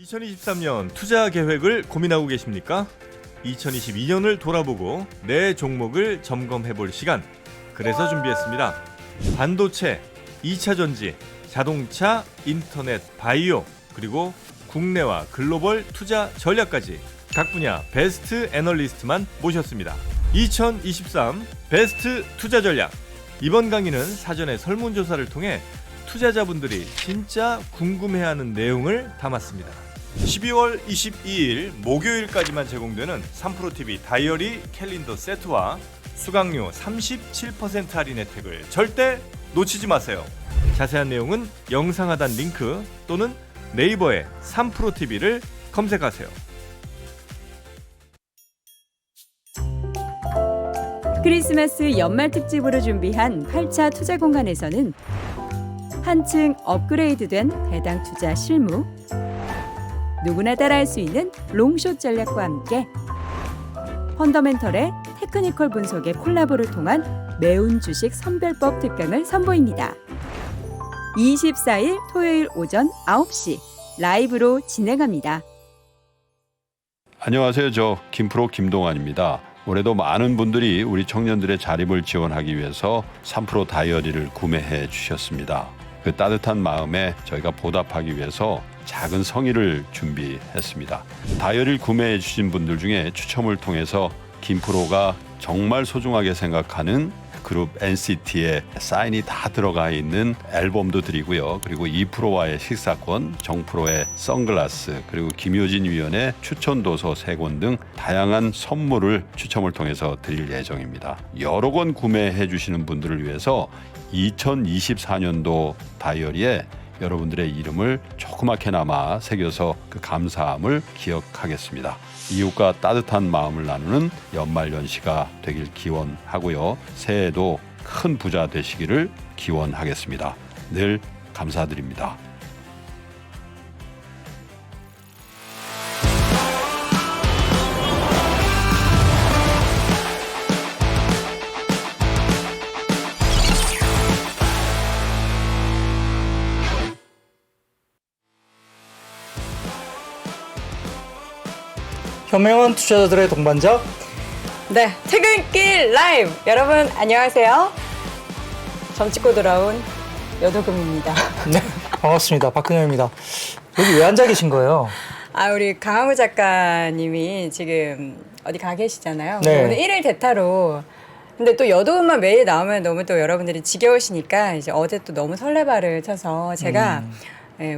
2023년 투자 계획을 고민하고 계십니까? 2022년을 돌아보고 내 종목을 점검해볼 시간. 그래서 준비했습니다. 반도체, 2차 전지, 자동차, 인터넷, 바이오, 그리고 국내와 글로벌 투자 전략까지 각 분야 베스트 애널리스트만 모셨습니다. 2023 베스트 투자 전략. 이번 강의는 사전에 설문조사를 통해 투자자분들이 진짜 궁금해하는 내용을 담았습니다. 12월 22일 목요일까지만 제공되는 3프로TV 다이어리 캘린더 세트와 수강료 37% 할인 혜택을 절대 놓치지 마세요. 자세한 내용은 영상 하단 링크 또는 네이버에 3프로TV를 검색하세요. 크리스마스 연말 특집으로 준비한 8차 투자 공간에서는 한층 업그레이드된 배당 투자 실무, 누구나 따라할 수 있는 롱숏 전략과 함께 펀더멘털의 테크니컬 분석의 콜라보를 통한 매운 주식 선별법 특강을 선보입니다. 24일 토요일 오전 9시 라이브로 진행합니다. 안녕하세요. 저 김프로 김동환입니다. 올해도 많은 분들이 우리 청년들의 자립을 지원하기 위해서 3프로 다이어리를 구매해 주셨습니다. 그 따뜻한 마음에 저희가 보답하기 위해서 작은 성의를 준비했습니다. 다이어리를 구매해 주신 분들 중에 추첨을 통해서 김프로가 정말 소중하게 생각하는 그룹 NCT의 사인이 다 들어가 있는 앨범도 드리고요. 그리고 2프로와의 식사권, 정프로의 선글라스, 그리고 김효진 위원의 추천도서 3권 등 다양한 선물을 추첨을 통해서 드릴 예정입니다. 여러 권 구매해 주시는 분들을 위해서 2024년도 다이어리에 여러분들의 이름을 조그맣게나마 새겨서 그 감사함을 기억하겠습니다. 이웃과 따뜻한 마음을 나누는 연말연시가 되길 기원하고요. 새해에도 큰 부자 되시기를 기원하겠습니다. 늘 감사드립니다. 현명한 투자자들의 동반자 네, 퇴근길 라이브! 여러분 안녕하세요. 점 찍고 돌아온 여도금입니다. 네, 반갑습니다. 박근영입니다. 여기 왜 앉아 계신 거예요? 우리 강하무 작가님이 지금 어디 가 계시잖아요. 네. 오늘 1일 대타로. 근데 또 여도금만 매일 나오면 너무 또 여러분들이 지겨우시니까 이제 어제 또 너무 설레발을 쳐서 제가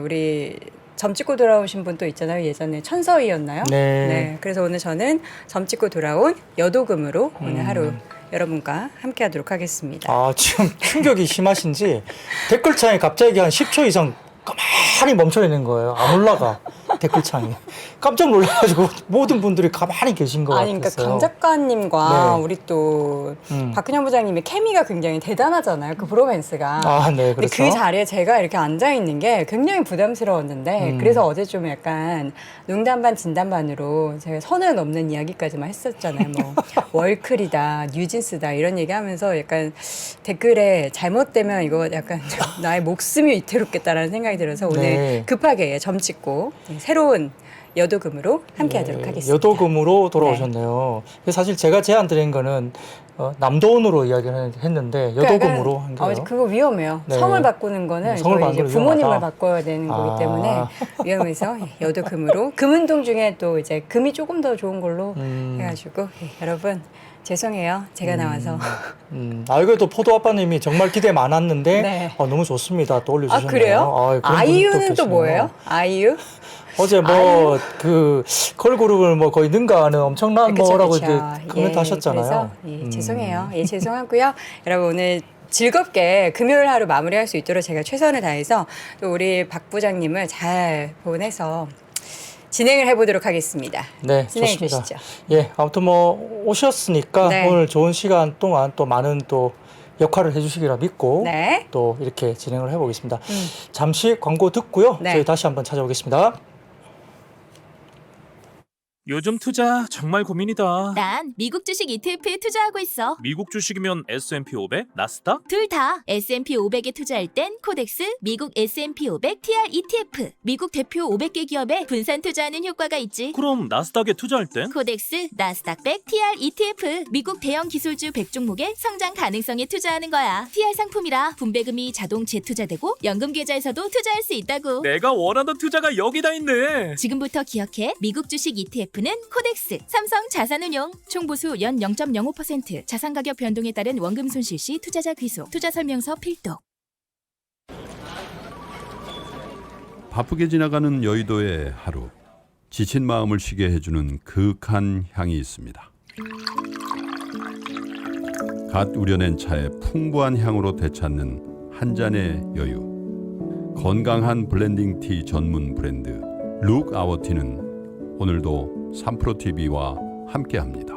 우리 점 찍고 돌아오신 분 또 있잖아요. 예전에 천서희였나요? 네. 그래서 오늘 저는 점 찍고 돌아온 여도금으로 오늘 하루 여러분과 함께 하도록 하겠습니다. 지금 충격이 심하신지 댓글창에 갑자기 한 10초 이상 가만히 멈춰 있는 거예요. 안 올라가. 댓글창이. 깜짝 놀라가지고 모든 분들이 가만히 계신 것 같았어요. 그러니까 강 작가님과 네. 우리 또 박근영 부장님의 케미가 굉장히 대단하잖아요. 그 브로맨스가. 네, 근데 그렇죠. 그 자리에 제가 이렇게 앉아 있는 게 굉장히 부담스러웠는데 그래서 어제 좀 약간 농담 반 진담 반으로 제가 선을 넘는 이야기까지만 했었잖아요. 뭐 월클이다, 뉴진스다 이런 얘기하면서 약간 댓글에 잘못되면 이거 약간 나의 목숨이 위태롭겠다라는 생각이 들어서 오늘 네. 급하게 점 찍고 새로운 여도금으로 함께 하도록 하겠습니다. 여도금으로 돌아오셨네요. 사실 제가 제안 드린 거는 남도원으로 이야기를 했는데 여도금으로 한 거예요. 그거 위험해요. 네. 성을 바꾸는 거는 성을 저희 이제 바꾸는 부모님을 위험하다. 바꿔야 되는 거기 때문에 위험해서 여도금으로 금은동 중에 또 이제 금이 조금 더 좋은 걸로 해가지고 여러분 죄송해요. 제가 나와서. 그래도 포도 아빠님이 정말 기대 많았는데 네. 너무 좋습니다. 또 올려주셨네요. 그래요? 그런 분이 아이유는 또 계시네요. 뭐예요? 아이유? 어제 그 걸그룹을 거의 능가하는 엄청난 뭐라고 이제 코멘트 하셨잖아요. 그래서 죄송해요. 죄송하고요. 여러분 오늘 즐겁게 금요일 하루 마무리할 수 있도록 제가 최선을 다해서 또 우리 박 부장님을 잘 보내서 진행을 해보도록 하겠습니다. 네, 진행해 좋습니다. 주시죠. 아무튼 오셨으니까 네. 오늘 좋은 시간 동안 또 많은 또 역할을 해주시기라 믿고 네. 또 이렇게 진행을 해보겠습니다. 잠시 광고 듣고요. 네. 저희 다시 한번 찾아오겠습니다. 요즘 투자 정말 고민이다. 난 미국 주식 ETF에 투자하고 있어. 미국 주식이면 S&P 500, 나스닥? 둘 다. S&P 500에 투자할 땐 코덱스, 미국 S&P 500 TR ETF. 미국 대표 500개 기업에 분산 투자하는 효과가 있지. 그럼 나스닥에 투자할 땐? 코덱스, 나스닥 100 TR ETF. 미국 대형 기술주 100종목의 성장 가능성에 투자하는 거야. TR 상품이라 분배금이 자동 재투자되고 연금 계좌에서도 투자할 수 있다고. 내가 원하던 투자가 여기다 있네. 지금부터 기억해. 미국 주식 ETF는 코덱스, 삼성 자산운용, 총보수 연 0.05%, 자산 가격 변동에 따른 원금 손실 시 투자자 귀속, 투자 설명서 필독. 바쁘게 지나가는 여의도의 하루, 지친 마음을 쉬게 해주는 그윽한 향이 있습니다. 갓 우려낸 차의 풍부한 향으로 되찾는 한 잔의 여유. 건강한 블렌딩 티 전문 브랜드 룩 아워 티는 오늘도 3프로TV와 함께합니다.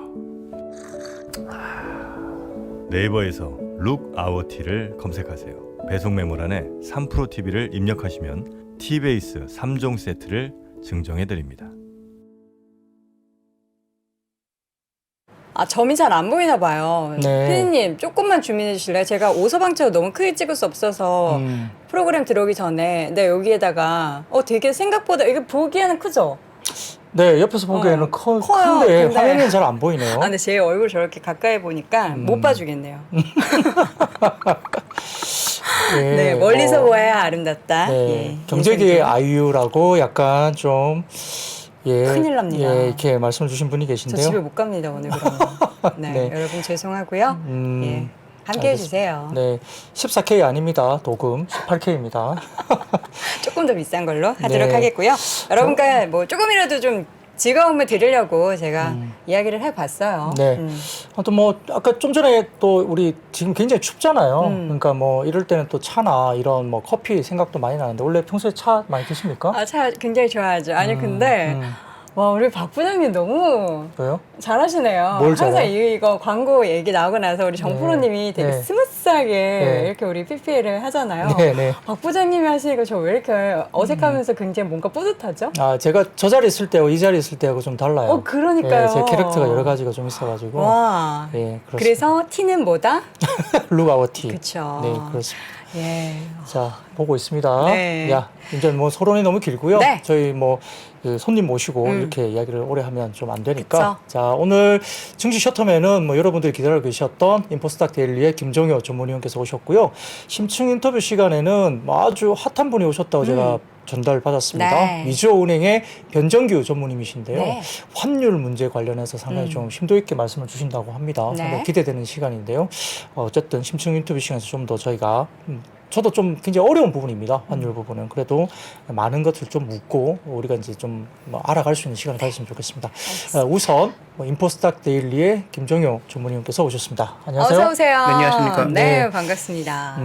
네이버에서 룩 아워 티를 검색하세요. 배송 메모란에 3프로TV를 입력하시면 티베이스 3종 세트를 증정해 드립니다. 아, 점이 잘 안 보이나 봐요. 네. 피디님, 조금만 주민해 주실래요? 제가 오서방처럼 너무 크게 찍을 수 없어서 프로그램 들어오기 전에 여기에다가 되게 생각보다 이게 보기에는 크죠? 네, 옆에서 보기에는 커요. 큰데 근데- 화면에는 잘 안 보이네요. 아, 근데 제 얼굴 저렇게 가까이 보니까 못 봐주겠네요. 예, 네, 멀리서 보아야 아름답다. 네, 예, 경제계의 인생도. 아이유라고 약간 좀 큰일 납니다. 예, 이렇게 말씀을 주신 분이 저 계신데요. 집에 못 갑니다, 오늘 그러면. 네, 네. 여러분 죄송하고요. 예, 함께 알겠습니다. 해주세요. 네, 14K 아닙니다. 도금 18K입니다. 조금 더 비싼 걸로 하도록 네. 하겠고요. 여러분과 뭐 조금이라도 좀 즐거움을 드리려고 제가 이야기를 해봤어요. 네. 아무튼 뭐 아까 좀 전에 또 우리 지금 굉장히 춥잖아요. 그러니까 뭐 이럴 때는 또 차나 이런 뭐 커피 생각도 많이 나는데 원래 평소에 차 많이 드십니까? 아, 차 굉장히 좋아하죠. 아니 근데 와, 우리 박 부장님 너무 왜요? 잘하시네요. 뭘 항상 잘해요? 이거 광고 얘기 나오고 나서 우리 정 네. 프로님이 되게 네. 스무스하게 네. 이렇게 우리 PPL을 하잖아요. 네, 네. 박 부장님이 하시니까 저 왜 이렇게 어색하면서 굉장히 뭔가 뿌듯하죠? 아, 제가 저 자리에 있을 때하고 이 자리에 있을 때하고 좀 달라요. 그러니까요. 예, 제 캐릭터가 여러 가지가 좀 있어가지고. 와. 예, 그렇습니다. 그래서 티는 뭐다? 룩아워티. 그쵸. 네, 그렇습니다. 예. 자, 보고 있습니다. 네. 야, 이제 뭐 토론이 너무 길고요. 네. 저희 뭐 그 손님 모시고 이렇게 이야기를 오래 하면 좀 안 되니까. 그쵸. 자, 오늘 증시 셔터맨은 뭐 여러분들이 기다리고 계셨던 인포스닥 데일리의 김종효 전문위원께서 오셨고요. 심층 인터뷰 시간에는 뭐 아주 핫한 분이 오셨다고 제가 전달받았습니다. 네. 미주어은행의 변정규 전무님이신데요. 네. 환율 문제 관련해서 상당히 좀 심도 있게 말씀을 주신다고 합니다. 네. 상당히 기대되는 시간인데요. 어쨌든 심층 인터뷰 시간에서 좀 더 저희가 저도 좀 굉장히 어려운 부분입니다. 환율 부분은. 그래도 많은 것을 좀 묻고 우리가 이제 좀뭐 알아갈 수 있는 시간을 가졌으면 좋겠습니다. 우선 인포스닥 데일리의 김종효 전무님께서 오셨습니다. 안녕하세요. 어서 오세요. 네, 안녕하십니까. 네, 네. 반갑습니다.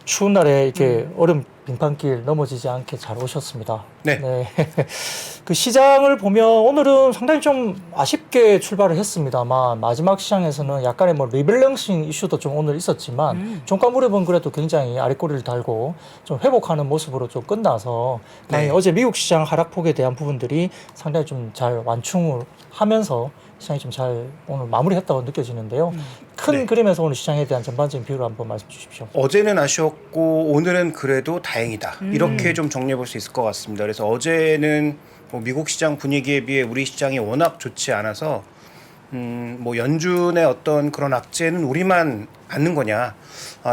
추운 날에 이렇게 얼음 빙판길 넘어지지 않게 잘 오셨습니다. 네. 그 시장을 보면 오늘은 상당히 좀 아쉽게 출발을 했습니다만 마지막 시장에서는 약간의 뭐 리밸런싱 이슈도 좀 오늘 있었지만 종가 무렵은 그래도 굉장히 아랫꼬리를 달고 좀 회복하는 모습으로 좀 끝나서 다행히 네. 어제 미국 시장 하락폭에 대한 부분들이 상당히 좀 잘 완충을 하면서 시장이 좀 잘 오늘 마무리했다고 느껴지는데요. 큰 네. 그림에서 오늘 시장에 대한 전반적인 비율을 한번 말씀 주십시오. 어제는 아쉬웠고 오늘은 그래도 다행이다. 이렇게 좀 정리해 볼 수 있을 것 같습니다. 그래서 어제는 뭐 미국 시장 분위기에 비해 우리 시장이 워낙 좋지 않아서 뭐 연준의 어떤 그런 악재는 우리만 안는 거냐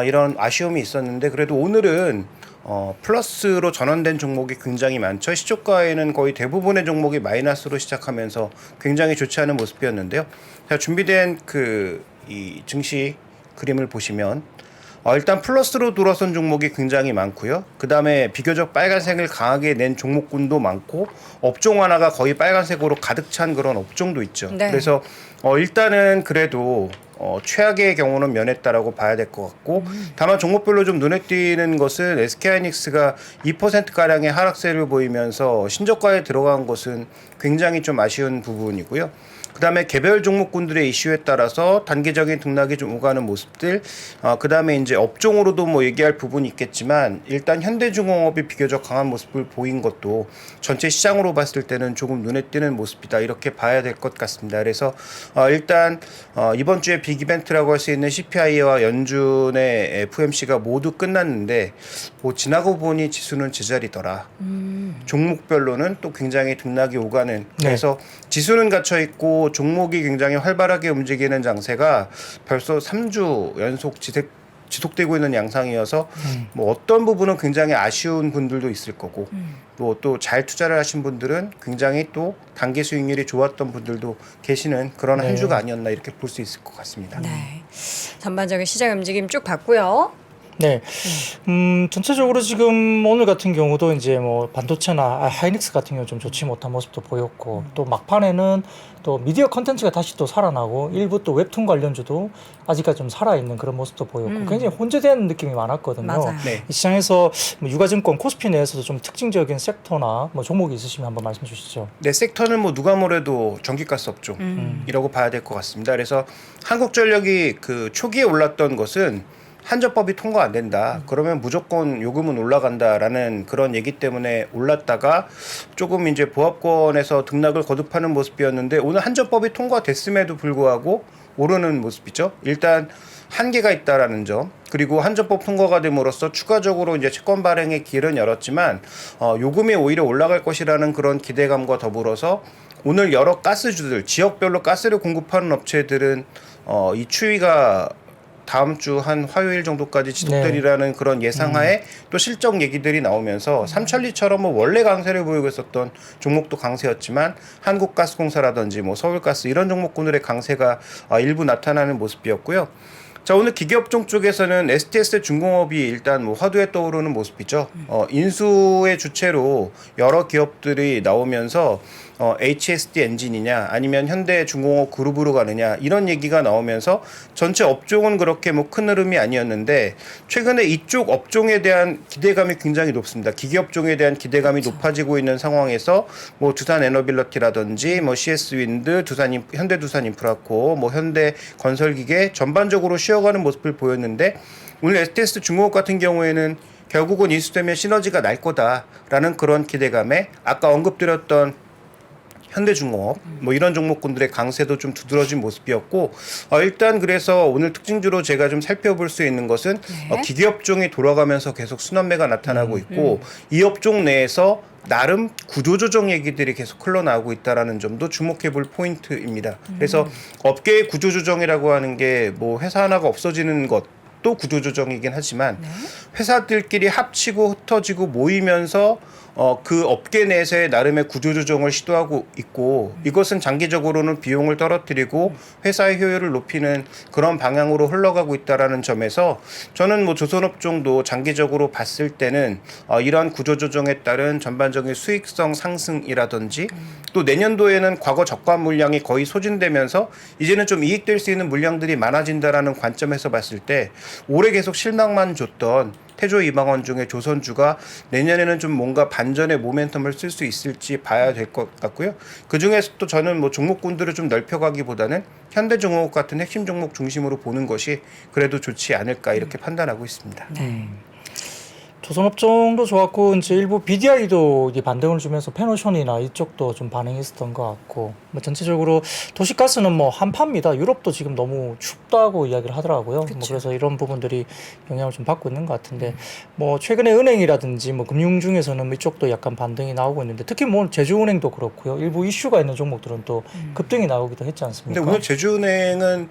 이런 아쉬움이 있었는데 그래도 오늘은 플러스로 전환된 종목이 굉장히 많죠. 시초가에는 거의 대부분의 종목이 마이너스로 시작하면서 굉장히 좋지 않은 모습이었는데요. 제가 준비된 이 증시 그림을 보시면 일단 플러스로 돌아선 종목이 굉장히 많고요. 그 다음에 비교적 빨간색을 강하게 낸 종목군도 많고 업종 하나가 거의 빨간색으로 가득 찬 그런 업종도 있죠. 네. 그래서 일단은 그래도 최악의 경우는 면했다라고 봐야 될 것 같고 다만 종목별로 좀 눈에 띄는 것은 SK하이닉스가 2%가량의 하락세를 보이면서 신저가에 들어간 것은 굉장히 좀 아쉬운 부분이고요. 그다음에 개별 종목군들의 이슈에 따라서 단기적인 등락이 좀 오가는 모습들, 그다음에 이제 업종으로도 뭐 얘기할 부분이 있겠지만 일단 현대중공업이 비교적 강한 모습을 보인 것도 전체 시장으로 봤을 때는 조금 눈에 띄는 모습이다 이렇게 봐야 될 것 같습니다. 그래서 일단 이번 주에 빅 이벤트라고 할 수 있는 CPI와 연준의 FOMC가 모두 끝났는데 뭐 지나고 보니 지수는 제자리더라. 종목별로는 또 굉장히 등락이 오가는. 그래서 지수는 갇혀 있고 종목이 굉장히 활발하게 움직이는 장세가 벌써 3주 연속 지속되고 있는 양상이어서 뭐 어떤 부분은 굉장히 아쉬운 분들도 있을 거고 뭐 또 잘 투자를 하신 분들은 굉장히 또 단기 수익률이 좋았던 분들도 계시는 그런 한 주가 아니었나 이렇게 볼 수 있을 것 같습니다. 네. 전반적인 시장 움직임 쭉 봤고요. 네. 전체적으로 지금 오늘 같은 경우도 이제 뭐 반도체나 하이닉스 같은 경우 좀 좋지 못한 모습도 보였고 또 막판에는 또 미디어 컨텐츠가 다시 또 살아나고 일부 또 웹툰 관련주도 아직까지 좀 살아있는 그런 모습도 보였고 굉장히 혼재된 느낌이 많았거든요. 맞아요. 네. 이 시장에서 뭐 유가증권 코스피 내에서도 좀 특징적인 섹터나 뭐 종목이 있으시면 한번 말씀 주시죠. 네, 섹터는 뭐 누가 뭐래도 전기가스 업종이라고 봐야 될 것 같습니다. 그래서 한국전력이 그 초기에 올랐던 것은 한전법이 통과 안 된다. 그러면 무조건 요금은 올라간다라는 그런 얘기 때문에 올랐다가 조금 이제 보합권에서 등락을 거듭하는 모습이었는데 오늘 한전법이 통과됐음에도 불구하고 오르는 모습이죠. 일단 한계가 있다라는 점, 그리고 한전법 통과가 됨으로써 추가적으로 이제 채권 발행의 길은 열었지만 요금이 오히려 올라갈 것이라는 그런 기대감과 더불어서 오늘 여러 가스주들, 지역별로 가스를 공급하는 업체들은 이 추이가 다음 주 한 화요일 정도까지 지속되리라는 그런 예상하에 또 실적 얘기들이 나오면서 삼천리처럼 뭐 원래 강세를 보이고 있었던 종목도 강세였지만 한국가스공사라든지 뭐 서울가스 이런 종목군들의 강세가 일부 나타나는 모습이었고요. 자, 오늘 기계업종 쪽에서는 STS 중공업이 일단 뭐 화두에 떠오르는 모습이죠. 인수의 주체로 여러 기업들이 나오면서 HSD 엔진이냐 아니면 현대중공업 그룹으로 가느냐 이런 얘기가 나오면서 전체 업종은 그렇게 뭐 큰 흐름이 아니었는데 최근에 이쪽 업종에 대한 기대감이 굉장히 높습니다. 기계업종에 대한 기대감이 높아지고 있는 상황에서 뭐 두산에너빌러티라든지 뭐 CS윈드, 현대두산인프라코, 뭐 현대건설기계 전반적으로 쉬어가는 모습을 보였는데 오늘 STS 중공업 같은 경우에는 결국은 인수되면 시너지가 날 거다라는 그런 기대감에 아까 언급드렸던 현대중공업 뭐 이런 종목군들의 강세도 좀 두드러진 모습이었고 일단 그래서 오늘 특징주로 제가 좀 살펴볼 수 있는 것은 기계업종이 돌아가면서 계속 순환매가 나타나고 있고 이 업종 내에서 나름 구조조정 얘기들이 계속 흘러나오고 있다라는 점도 주목해 볼 포인트입니다. 그래서 업계의 구조조정이라고 하는 게 뭐 회사 하나가 없어지는 것도 구조조정이긴 하지만 회사들끼리 합치고 흩어지고 모이면서 그 업계 내에서의 나름의 구조조정을 시도하고 있고 이것은 장기적으로는 비용을 떨어뜨리고 회사의 효율을 높이는 그런 방향으로 흘러가고 있다라는 점에서 저는 뭐 조선업종도 장기적으로 봤을 때는 이러한 구조조정에 따른 전반적인 수익성 상승이라든지 또 내년도에는 과거 적관 물량이 거의 소진되면서 이제는 좀 이익될 수 있는 물량들이 많아진다라는 관점에서 봤을 때 올해 계속 실망만 줬던 태조 이방원 중에 조선주가 내년에는 좀 뭔가 반전의 모멘텀을 쓸 수 있을지 봐야 될 것 같고요. 그중에서 또 저는 뭐 종목군들을 좀 넓혀가기보다는 현대중공업 같은 핵심 종목 중심으로 보는 것이 그래도 좋지 않을까 이렇게 판단하고 있습니다. 조선업종도 좋았고 이제 일부 BDI도 반등을 주면서 페노션이나 이쪽도 좀 반응이 있었던 것 같고 뭐 전체적으로 도시가스는 뭐 한파입니다. 유럽도 지금 너무 춥다고 이야기를 하더라고요. 뭐 그래서 이런 부분들이 영향을 좀 받고 있는 것 같은데 뭐 최근에 은행이라든지 뭐 금융 중에서는 이쪽도 약간 반등이 나오고 있는데 특히 뭐 제주은행도 그렇고요. 일부 이슈가 있는 종목들은 또 급등이 나오기도 했지 않습니까? 근데 오늘 제주은행은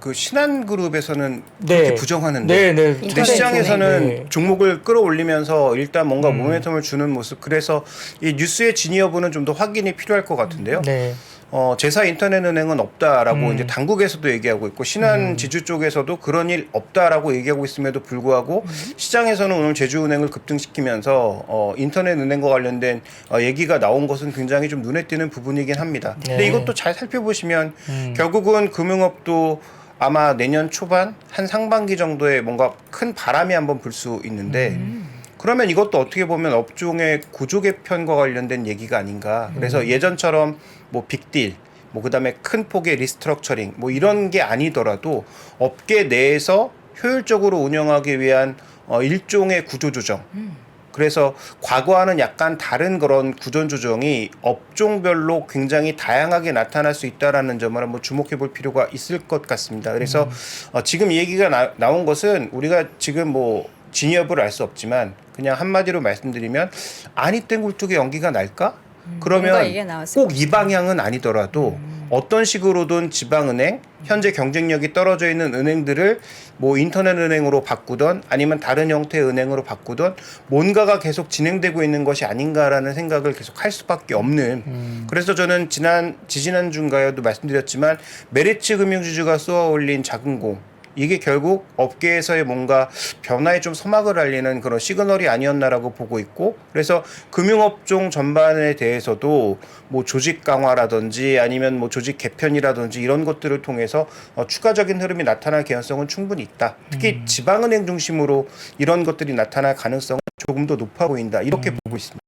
그 신한그룹에서는 그렇게 부정하는데 근데 시장에서는 종목을 끌어올리면서 일단 뭔가 모멘텀을 주는 모습. 그래서 이 뉴스의 진위 여부는 좀 더 확인이 필요할 것 같은데요. 제사 인터넷은행은 없다라고 이제 당국에서도 얘기하고 있고 신한 지주 쪽에서도 그런 일 없다라고 얘기하고 있음에도 불구하고 시장에서는 오늘 제주은행을 급등시키면서 인터넷은행과 관련된 얘기가 나온 것은 굉장히 좀 눈에 띄는 부분이긴 합니다. 근데 이것도 잘 살펴보시면 결국은 금융업도 아마 내년 초반 한 상반기 정도에 뭔가 큰 바람이 한번 불 수 있는데 그러면 이것도 어떻게 보면 업종의 구조 개편과 관련된 얘기가 아닌가. 그래서 예전처럼 뭐 빅딜, 뭐 그다음에 큰 폭의 리스트럭처링 뭐 이런 게 아니더라도 업계 내에서 효율적으로 운영하기 위한 일종의 구조조정. 그래서 과거와는 약간 다른 그런 구조조정이 업종별로 굉장히 다양하게 나타날 수 있다라는 점을 한번 주목해 볼 필요가 있을 것 같습니다. 그래서 지금 이 얘기가 나온 것은 우리가 지금 뭐 진위 여부를 알 수 없지만 그냥 한마디로 말씀드리면 아니 땐 굴뚝에 연기가 날까? 뭔가 그러면 얘기가 나왔을 꼭 이 방향은 아니더라도 어떤 식으로든 지방은행, 현재 경쟁력이 떨어져 있는 은행들을 뭐 인터넷 은행으로 바꾸던 아니면 다른 형태의 은행으로 바꾸던 뭔가가 계속 진행되고 있는 것이 아닌가라는 생각을 계속 할 수밖에 없는 그래서 저는 지지난주인가요도 말씀드렸지만 메리츠 금융지주가 쏘아 올린 작은 공 이게 결국 업계에서의 뭔가 변화에 좀 서막을 알리는 그런 시그널이 아니었나라고 보고 있고 그래서 금융업종 전반에 대해서도 뭐 조직 강화라든지 아니면 뭐 조직 개편이라든지 이런 것들을 통해서 추가적인 흐름이 나타날 개연성은 충분히 있다. 특히 지방은행 중심으로 이런 것들이 나타날 가능성은 조금 더 높아 보인다. 이렇게 보고 있습니다.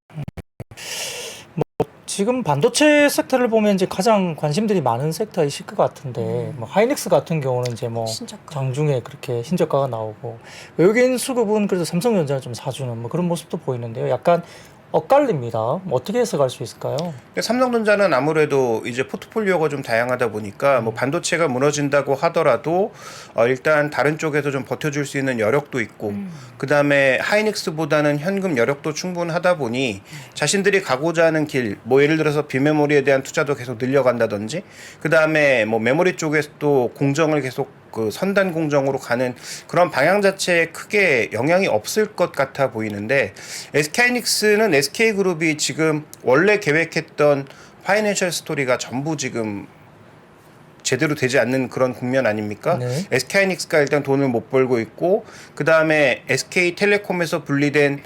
지금 반도체 섹터를 보면 이제 가장 관심들이 많은 섹터이실 것 같은데 뭐 하이닉스 같은 경우는 이제 뭐 신저가. 장중에 그렇게 신저가가 나오고 외국인 수급은 그래도 삼성전자를 좀 사주는 뭐 그런 모습도 보이는데요. 약간 엇갈립니다. 뭐 어떻게 해석할 수 있을까요? 근데 삼성전자는 아무래도 이제 포트폴리오가 좀 다양하다 보니까 뭐 반도체가 무너진다고 하더라도 일단 다른 쪽에서 좀 버텨줄 수 있는 여력도 있고 그 다음에 하이닉스보다는 현금 여력도 충분하다 보니 자신들이 가고자 하는 길, 뭐 예를 들어서 비메모리에 대한 투자도 계속 늘려간다든지 그 다음에 뭐 메모리 쪽에서 또 공정을 계속 그 선단 공정으로 가는 그런 방향 자체에 크게 영향이 없을 것 같아 보이는데 SK하이닉스는 SK그룹이 지금 원래 계획했던 파이낸셜 스토리가 전부 지금 제대로 되지 않는 그런 국면 아닙니까? 네. SK하이닉스가 일단 돈을 못 벌고 있고 그 다음에 SK텔레콤에서 분리된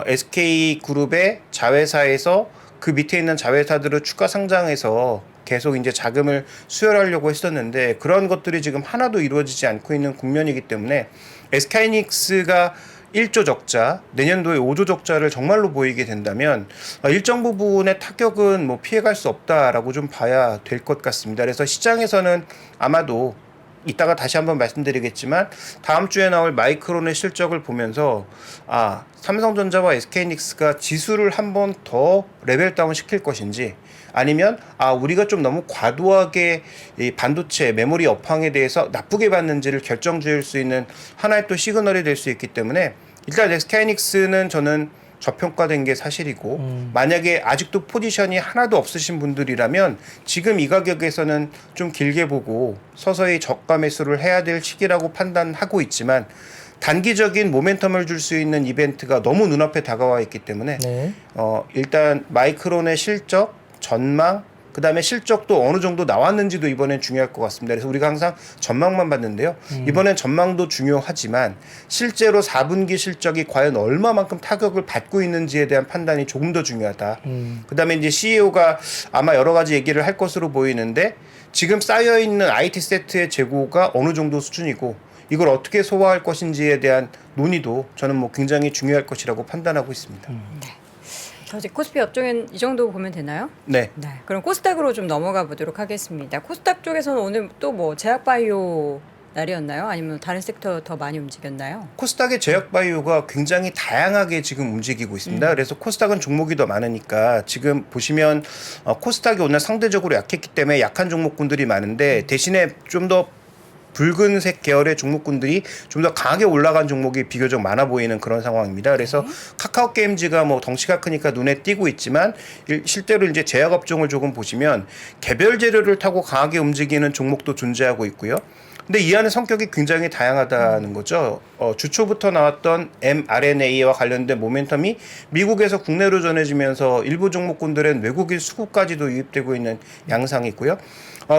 SK그룹의 자회사에서 그 밑에 있는 자회사들을 추가 상장해서 계속 이제 자금을 수혈하려고 했었는데 그런 것들이 지금 하나도 이루어지지 않고 있는 국면이기 때문에 SK하이닉스가 1조 적자, 내년도에 5조 적자를 정말로 보이게 된다면 일정 부분의 타격은 뭐 피해갈 수 없다라고 좀 봐야 될 것 같습니다. 그래서 시장에서는 아마도 이따가 다시 한번 말씀드리겠지만 다음 주에 나올 마이크론의 실적을 보면서 삼성전자와 SK하이닉스가 지수를 한 번 더 레벨 다운 시킬 것인지 아니면 우리가 좀 너무 과도하게 이 반도체 메모리 업황에 대해서 나쁘게 봤는지를 결정 지을 수 있는 하나의 또 시그널이 될 수 있기 때문에 일단 SK하이닉스는 저는 저평가된 게 사실이고 만약에 아직도 포지션이 하나도 없으신 분들이라면 지금 이 가격에서는 좀 길게 보고 서서히 저가 매수를 해야 될 시기라고 판단하고 있지만 단기적인 모멘텀을 줄 수 있는 이벤트가 너무 눈앞에 다가와 있기 때문에 네. 일단 마이크론의 실적, 전망, 그 다음에 실적도 어느 정도 나왔는지도 이번엔 중요할 것 같습니다. 그래서 우리가 항상 전망만 봤는데요. 이번엔 전망도 중요하지만 실제로 4분기 실적이 과연 얼마만큼 타격을 받고 있는지에 대한 판단이 조금 더 중요하다. 그 다음에 이제 CEO가 아마 여러 가지 얘기를 할 것으로 보이는데 지금 쌓여있는 IT 세트의 재고가 어느 정도 수준이고 이걸 어떻게 소화할 것인지에 대한 논의도 저는 뭐 굉장히 중요할 것이라고 판단하고 있습니다. 어제 코스피 업종은 이 정도 보면 되나요? 네. 네. 그럼 코스닥으로 좀 넘어가 보도록 하겠습니다. 코스닥 쪽에서는 오늘 또 뭐 제약바이오 날이었나요? 아니면 다른 섹터 더 많이 움직였나요? 코스닥의 제약바이오가 굉장히 다양하게 지금 움직이고 있습니다. 그래서 코스닥은 종목이 더 많으니까 지금 보시면 코스닥이 오늘 상대적으로 약했기 때문에 약한 종목군들이 많은데 대신에 좀 더 붉은색 계열의 종목군들이 좀 더 강하게 올라간 종목이 비교적 많아 보이는 그런 상황입니다. 그래서 카카오 게임즈가 뭐 덩치가 크니까 눈에 띄고 있지만 실제로 이제 제약 업종을 조금 보시면 개별 재료를 타고 강하게 움직이는 종목도 존재하고 있고요. 근데 이 안에 성격이 굉장히 다양하다는 거죠. 주초부터 나왔던 mRNA와 관련된 모멘텀이 미국에서 국내로 전해지면서 일부 종목군들은 외국인 수급까지도 유입되고 있는 양상이고요.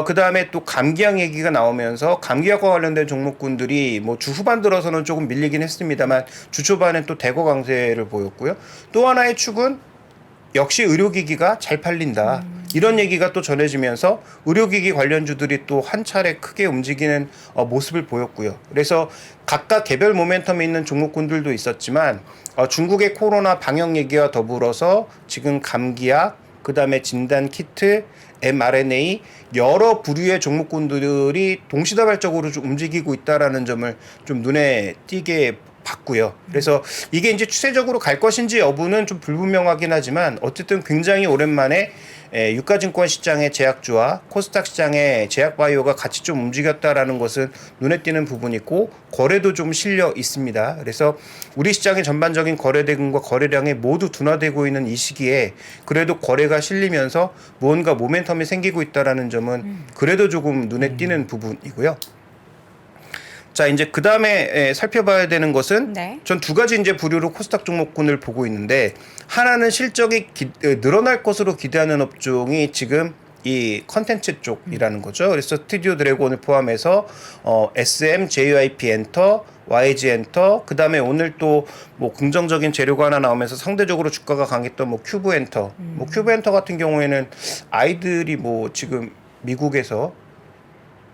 그 다음에 또 감기약 얘기가 나오면서 감기약과 관련된 종목군들이 뭐 주 후반 들어서는 조금 밀리긴 했습니다만 주 초반엔 또 대거 강세를 보였고요. 또 하나의 축은 역시 의료기기가 잘 팔린다. 이런 얘기가 또 전해지면서 의료기기 관련주들이 또 한 차례 크게 움직이는 모습을 보였고요. 그래서 각각 개별 모멘텀이 있는 종목군들도 있었지만 중국의 코로나 방역 얘기와 더불어서 지금 감기약 그다음에 진단 키트, mRNA 여러 부류의 종목군들이 동시다발적으로 좀 움직이고 있다라는 점을 좀 눈에 띄게 봤고요. 그래서 이게 이제 추세적으로 갈 것인지 여부는 좀 불분명하긴 하지만 어쨌든 굉장히 오랜만에 유가증권 시장의 제약주와 코스닥 시장의 제약바이오가 같이 좀 움직였다라는 것은 눈에 띄는 부분이고 거래도 좀 실려 있습니다. 그래서 우리 시장의 전반적인 거래 대금과 거래량이 모두 둔화되고 있는 이 시기에 그래도 거래가 실리면서 무언가 모멘텀이 생기고 있다라는 점은 그래도 조금 눈에 띄는 부분이고요. 자, 이제 그 다음에 살펴봐야 되는 것은 네. 전 두 가지 이제 부류로 코스닥 종목군을 보고 있는데 하나는 실적이 늘어날 것으로 기대하는 업종이 지금 이 컨텐츠 쪽이라는 거죠. 그래서 스튜디오 드래곤을 포함해서 SM, JYP 엔터, YG 엔터, 그 다음에 오늘 또 뭐 긍정적인 재료가 하나 나오면서 상대적으로 주가가 강했던 뭐 큐브 엔터, 뭐 큐브 엔터 같은 경우에는 아이들이 뭐 지금 미국에서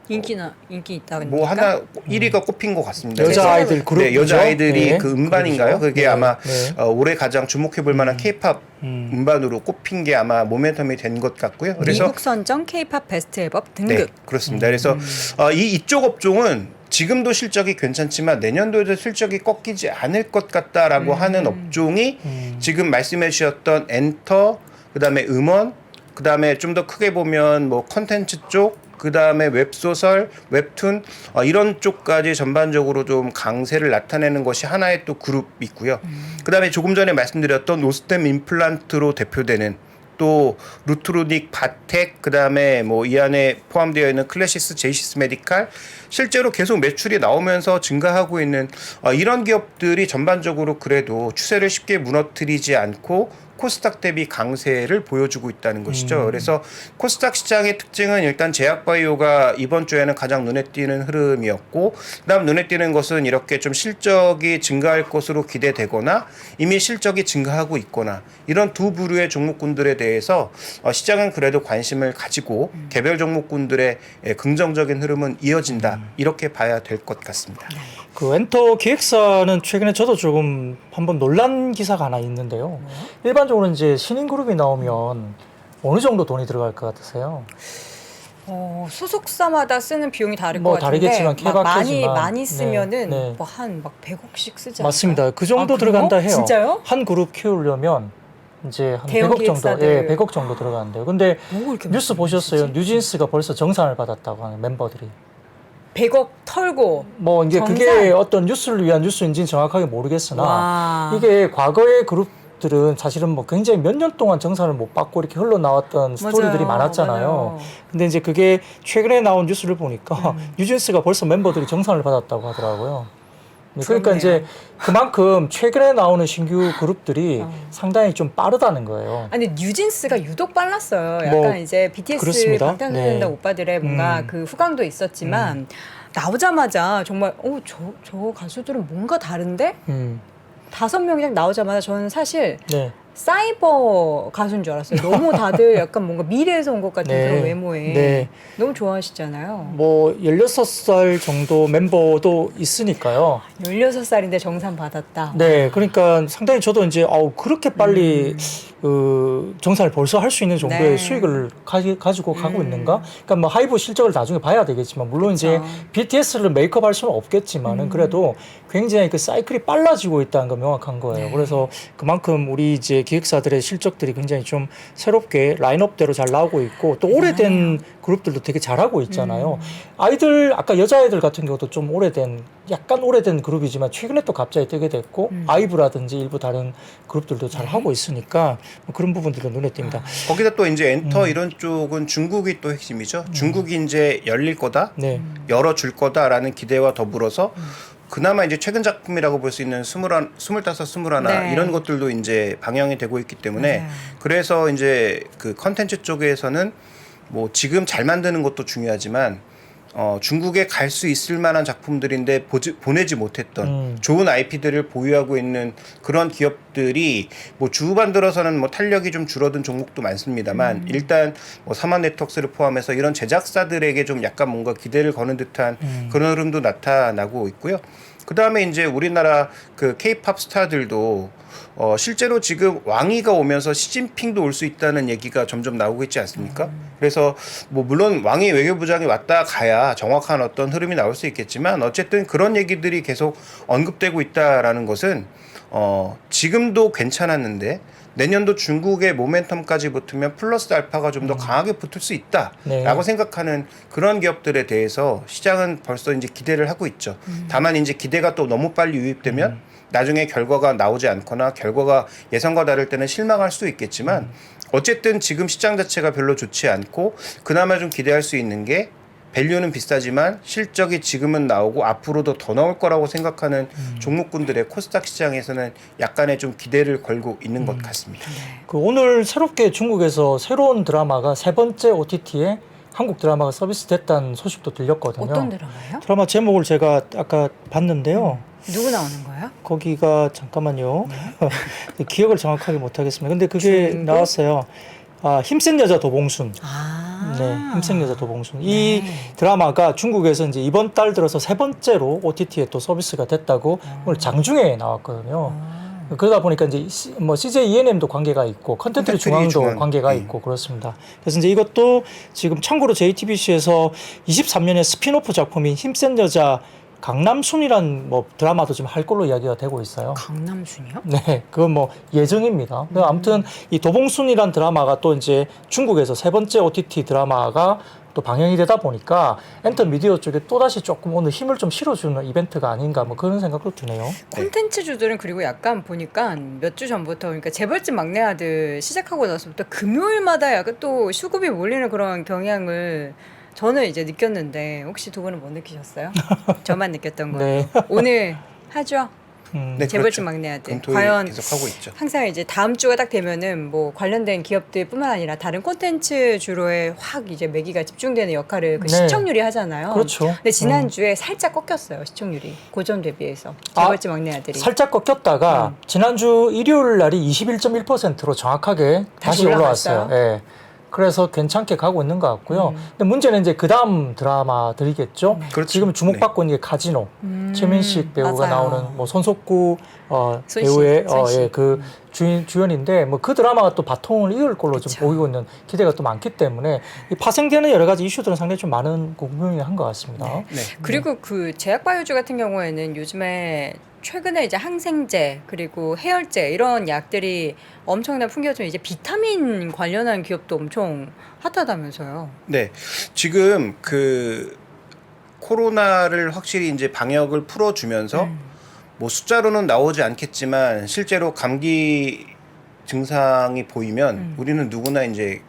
인기 있다 그러니까. 뭐 하나 1위가 꼽힌 것 같습니다. 여자 그래서 아이들 그룹 네, 여자 아이들이 네, 그 음반인가요? 그룹이죠. 그게 네, 아마 네. 올해 가장 주목해볼 만한 K-팝 음반으로 꼽힌 게 아마 모멘텀이 된 것 같고요. 그래서 미국 선정 K-팝 베스트 앨범 네, 등급. 그렇습니다. 그래서 이쪽 업종은 지금도 실적이 괜찮지만 내년도에도 실적이 꺾이지 않을 것 같다라고 하는 업종이 지금 말씀해 주셨던 엔터, 그다음에 음원, 그다음에 좀 더 크게 보면 뭐 컨텐츠 쪽, 그다음에 웹소설, 웹툰 이런 쪽까지 전반적으로 좀 강세를 나타내는 것이 하나의 또 그룹이 있고요. 그다음에 조금 전에 말씀드렸던 오스템 임플란트로 대표되는 또 루트로닉, 바텍, 그다음에 뭐 이 안에 포함되어 있는 클래시스, 제이시스 메디칼 실제로 계속 매출이 나오면서 증가하고 있는 이런 기업들이 전반적으로 그래도 추세를 쉽게 무너뜨리지 않고 코스닥 대비 강세를 보여주고 있다는 것이죠. 그래서 코스닥 시장의 특징은 일단 제약바이오가 이번 주에는 가장 눈에 띄는 흐름이었고, 그다음 눈에 띄는 것은 이렇게 좀 실적이 증가할 것으로 기대되거나 이미 실적이 증가하고 있거나 이런 두 부류의 종목군들에 대해서 시장은 그래도 관심을 가지고 개별 종목군들의 긍정적인 흐름은 이어진다, 이렇게 봐야 될 것 같습니다. 그 엔터 기획사는 최근에 저도 조금 한번 논란 기사가 하나 있는데요. 일반적으로 이제 신인 그룹이 나오면 어느 정도 돈이 들어갈 것 같으세요? 소속사마다 쓰는 비용이 다를 뭐 것 같은데 다르겠지만 막 케바케지만 많이 쓰면은 네, 네. 뭐 한 막 100억씩 쓰지 않을까요? 맞습니다. 그 정도 아, 그래요? 들어간다 해요. 진짜요? 한 그룹 키우려면 이제 한 대형 100억 정도, 기획사들. 예, 100억 정도 들어가는데요. 근데 뭐 이렇게 뉴스 많이 보셨어요? 쓰지? 뉴진스가 벌써 정산을 받았다고 하는 멤버들이. 100억 털고 뭐 이제 정산? 그게 어떤 뉴스를 위한 뉴스인지는 정확하게 모르겠으나 와. 이게 과거의 그룹들은 사실은 뭐 굉장히 몇 년 동안 정산을 못 받고 이렇게 흘러나왔던 스토리들이 맞아요. 많았잖아요. 맞아요. 근데 이제 그게 최근에 나온 뉴스를 보니까 뉴진스가 벌써 멤버들이 정산을 받았다고 하더라고요. 그러니까 좋네요. 이제 그만큼 최근에 나오는 신규 그룹들이 상당히 좀 빠르다는 거예요. 아니 뉴진스가 유독 빨랐어요. 약간 뭐, 이제 BTS 그렇습니다. 방탄소년단 네. 오빠들의 뭔가 그 후광도 있었지만 나오자마자 정말 저 가수들은 뭔가 다른데? 음, 5명이 딱 나오자마자 저는 사실 네. 사이버 가수인 줄 알았어요. 너무 다들 약간 뭔가 미래에서 온 것 같은 네. 그런 외모에 네. 너무 좋아하시잖아요. 뭐 16살 정도 멤버도 있으니까요. 16살인데 정산 받았다. 네, 그러니까 상당히 저도 이제 그렇게 빨리 정산을 벌써 할 수 있는 정도의 네. 수익을 가지고 가고 있는가? 그러니까 뭐 하이브 실적을 나중에 봐야 되겠지만 물론 이제 그쵸. BTS를 메이크업할 수는 없겠지만은 그래도 굉장히 그 사이클이 빨라지고 있다는 건 명확한 거예요. 네. 그래서 그만큼 우리 이제 기획사들의 실적들이 굉장히 좀 새롭게 라인업대로 잘 나오고 있고 또 오래된 그룹들도 되게 잘하고 있잖아요. 아이들 아까 여자아이들 같은 경우도 좀 약간 오래된 그룹이지만 최근에 또 갑자기 뜨게 됐고 아이브라든지 일부 다른 그룹들도 잘 하고 있으니까 뭐 그런 부분들도 눈에 띕니다. 거기다 또 이제 엔터 이런 쪽은 중국이 또 핵심이죠. 중국이 이제 열릴 거다, 네. 열어줄 거다라는 기대와 더불어서 그나마 이제 최근 작품이라고 볼 수 있는 25, 21 네. 이런 것들도 이제 방영이 되고 있기 때문에 맞아요. 그래서 이제 그 컨텐츠 쪽에서는 뭐 지금 잘 만드는 것도 중요하지만 중국에 갈 수 있을 만한 작품들인데 보내지 못했던 좋은 IP들을 보유하고 있는 그런 기업들이 뭐 주후반 들어서는 뭐 탄력이 좀 줄어든 종목도 많습니다만 일단 뭐 사만 네트워크스를 포함해서 이런 제작사들에게 좀 약간 뭔가 기대를 거는 듯한 그런 흐름도 나타나고 있고요. 그 다음에 이제 우리나라 그 K-팝 스타들도 실제로 지금 왕위가 오면서 시진핑도 올 수 있다는 얘기가 점점 나오고 있지 않습니까? 그래서 뭐 물론 왕위 외교부장이 왔다 가야 정확한 어떤 흐름이 나올 수 있겠지만 어쨌든 그런 얘기들이 계속 언급되고 있다라는 것은 지금도 괜찮았는데 내년도 중국의 모멘텀까지 붙으면 플러스 알파가 좀 더 강하게 붙을 수 있다라고 네. 생각하는 그런 기업들에 대해서 시장은 벌써 이제 기대를 하고 있죠. 다만 이제 기대가 또 너무 빨리 유입되면 나중에 결과가 나오지 않거나 결과가 예상과 다를 때는 실망할 수도 있겠지만 어쨌든 지금 시장 자체가 별로 좋지 않고 그나마 좀 기대할 수 있는 게 밸류는 비싸지만 실적이 지금은 나오고 앞으로도 더 나올 거라고 생각하는 종목군들의 코스닥 시장에서는 약간의 좀 기대를 걸고 있는 것 같습니다. 그 오늘 새롭게 중국에서 새로운 드라마가 세 번째 OTT에 한국 드라마가 서비스됐다는 소식도 들렸거든요. 어떤 드라마요? 드라마 제목을 제가 아까 봤는데요. 누구 나오는 거예요? 거기가 잠깐만요. 기억을 정확하게 못하겠습니다. 근데 그게 중국? 나왔어요. 힘센 여자 도봉순. 아. 네, 힘센 여자 도봉순. 이 드라마가 중국에서 이제 이번 달 들어서 세 번째로 OTT에 또 서비스가 됐다고 오늘 장중에 나왔거든요. 그러다 보니까 이제 뭐 CJ ENM도 관계가 있고 컨텐츠 중앙도 관계가 있고 그렇습니다. 그래서 이제 이것도 지금 참고로 JTBC에서 23년에 스피노프 작품인 힘센 여자 강남순이란 뭐 드라마도 지금 할 걸로 이야기가 되고 있어요. 강남순이요? 네, 그건 뭐 예정입니다. 아무튼 이 도봉순이란 드라마가 또 이제 중국에서 세 번째 OTT 드라마가 또 방영이 되다 보니까 엔터 미디어 쪽에 또다시 조금 오늘 힘을 좀 실어주는 이벤트가 아닌가 뭐 그런 생각도 드네요. 콘텐츠 주들은 그리고 약간 보니까 몇 주 전부터 그러니까 재벌집 막내 아들 시작하고 나서부터 금요일마다 약간 또 수급이 몰리는 그런 경향을 저는 이제 느꼈는데 혹시 두 분은 못 느끼셨어요? 저만 느꼈던 거예요. 네. 오늘 하죠. 네, 재벌집 그렇죠. 막내 아들. 검토를 과연 계속 하고 있죠. 항상 이제 다음 주가 딱 되면은 뭐 관련된 기업들뿐만 아니라 다른 콘텐츠 주로에 확 이제 매기가 집중되는 역할을 그 네. 시청률이 하잖아요. 그렇죠. 근데 지난 주에 살짝 꺾였어요 시청률이 고전 대비해서 재벌집 막내 아들이. 살짝 꺾였다가 지난주 일요일 날이 21.1%로 정확하게 다시 올라왔어요. 예. 그래서 괜찮게 가고 있는 것 같고요. 근데 문제는 이제 그 다음 드라마들이겠죠. 그렇죠. 지금 주목받고 있는 게 카지노. 최민식 배우가 맞아요. 나오는 뭐 손석구 손씨, 배우의 손씨. 예, 그 주연인데 뭐 그 드라마가 또 바통을 이을 걸로 좀 그쵸. 보이고 있는 기대가 또 많기 때문에 이 파생되는 여러 가지 이슈들은 상당히 좀 많은 궁금한 것 같습니다. 네. 그리고 그 제약바이오주 같은 경우에는 요즘에 최근에 이제 항생제 그리고 해열제 이런 약들이 엄청난 풍겨져 이제 비타민 관련한 기업도 엄청 핫하다면서요. 네, 지금 그 코로나를 확실히 이제 방역을 풀어주면서 뭐 숫자로는 나오지 않겠지만 실제로 감기 증상이 보이면 우리는 누구나 이제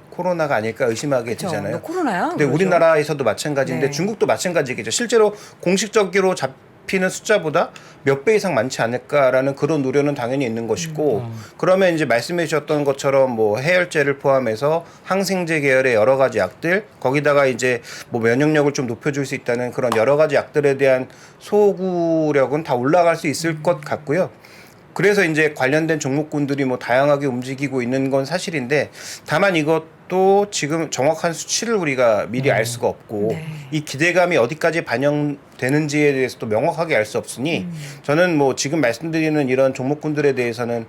코로나가 아닐까 의심하게 그쵸? 되잖아요. 너 코로나야? 근데 그러죠. 우리나라에서도 마찬가지인데 네. 중국도 마찬가지겠죠. 실제로 공식적으로 잡히는 숫자보다 몇 배 이상 많지 않을까라는 그런 우려는 당연히 있는 것이고 그러면 이제 말씀해 주셨던 것처럼 뭐 해열제를 포함해서 항생제 계열의 여러 가지 약들 거기다가 이제 뭐 면역력을 좀 높여줄 수 있다는 그런 여러 가지 약들에 대한 소구력은 다 올라갈 수 있을 것 같고요. 그래서 이제 관련된 종목군들이 뭐 다양하게 움직이고 있는 건 사실인데 다만 이것도 지금 정확한 수치를 우리가 미리 알 수가 없고 네. 이 기대감이 어디까지 반영되는지에 대해서도 명확하게 알 수 없으니 저는 뭐 지금 말씀드리는 이런 종목군들에 대해서는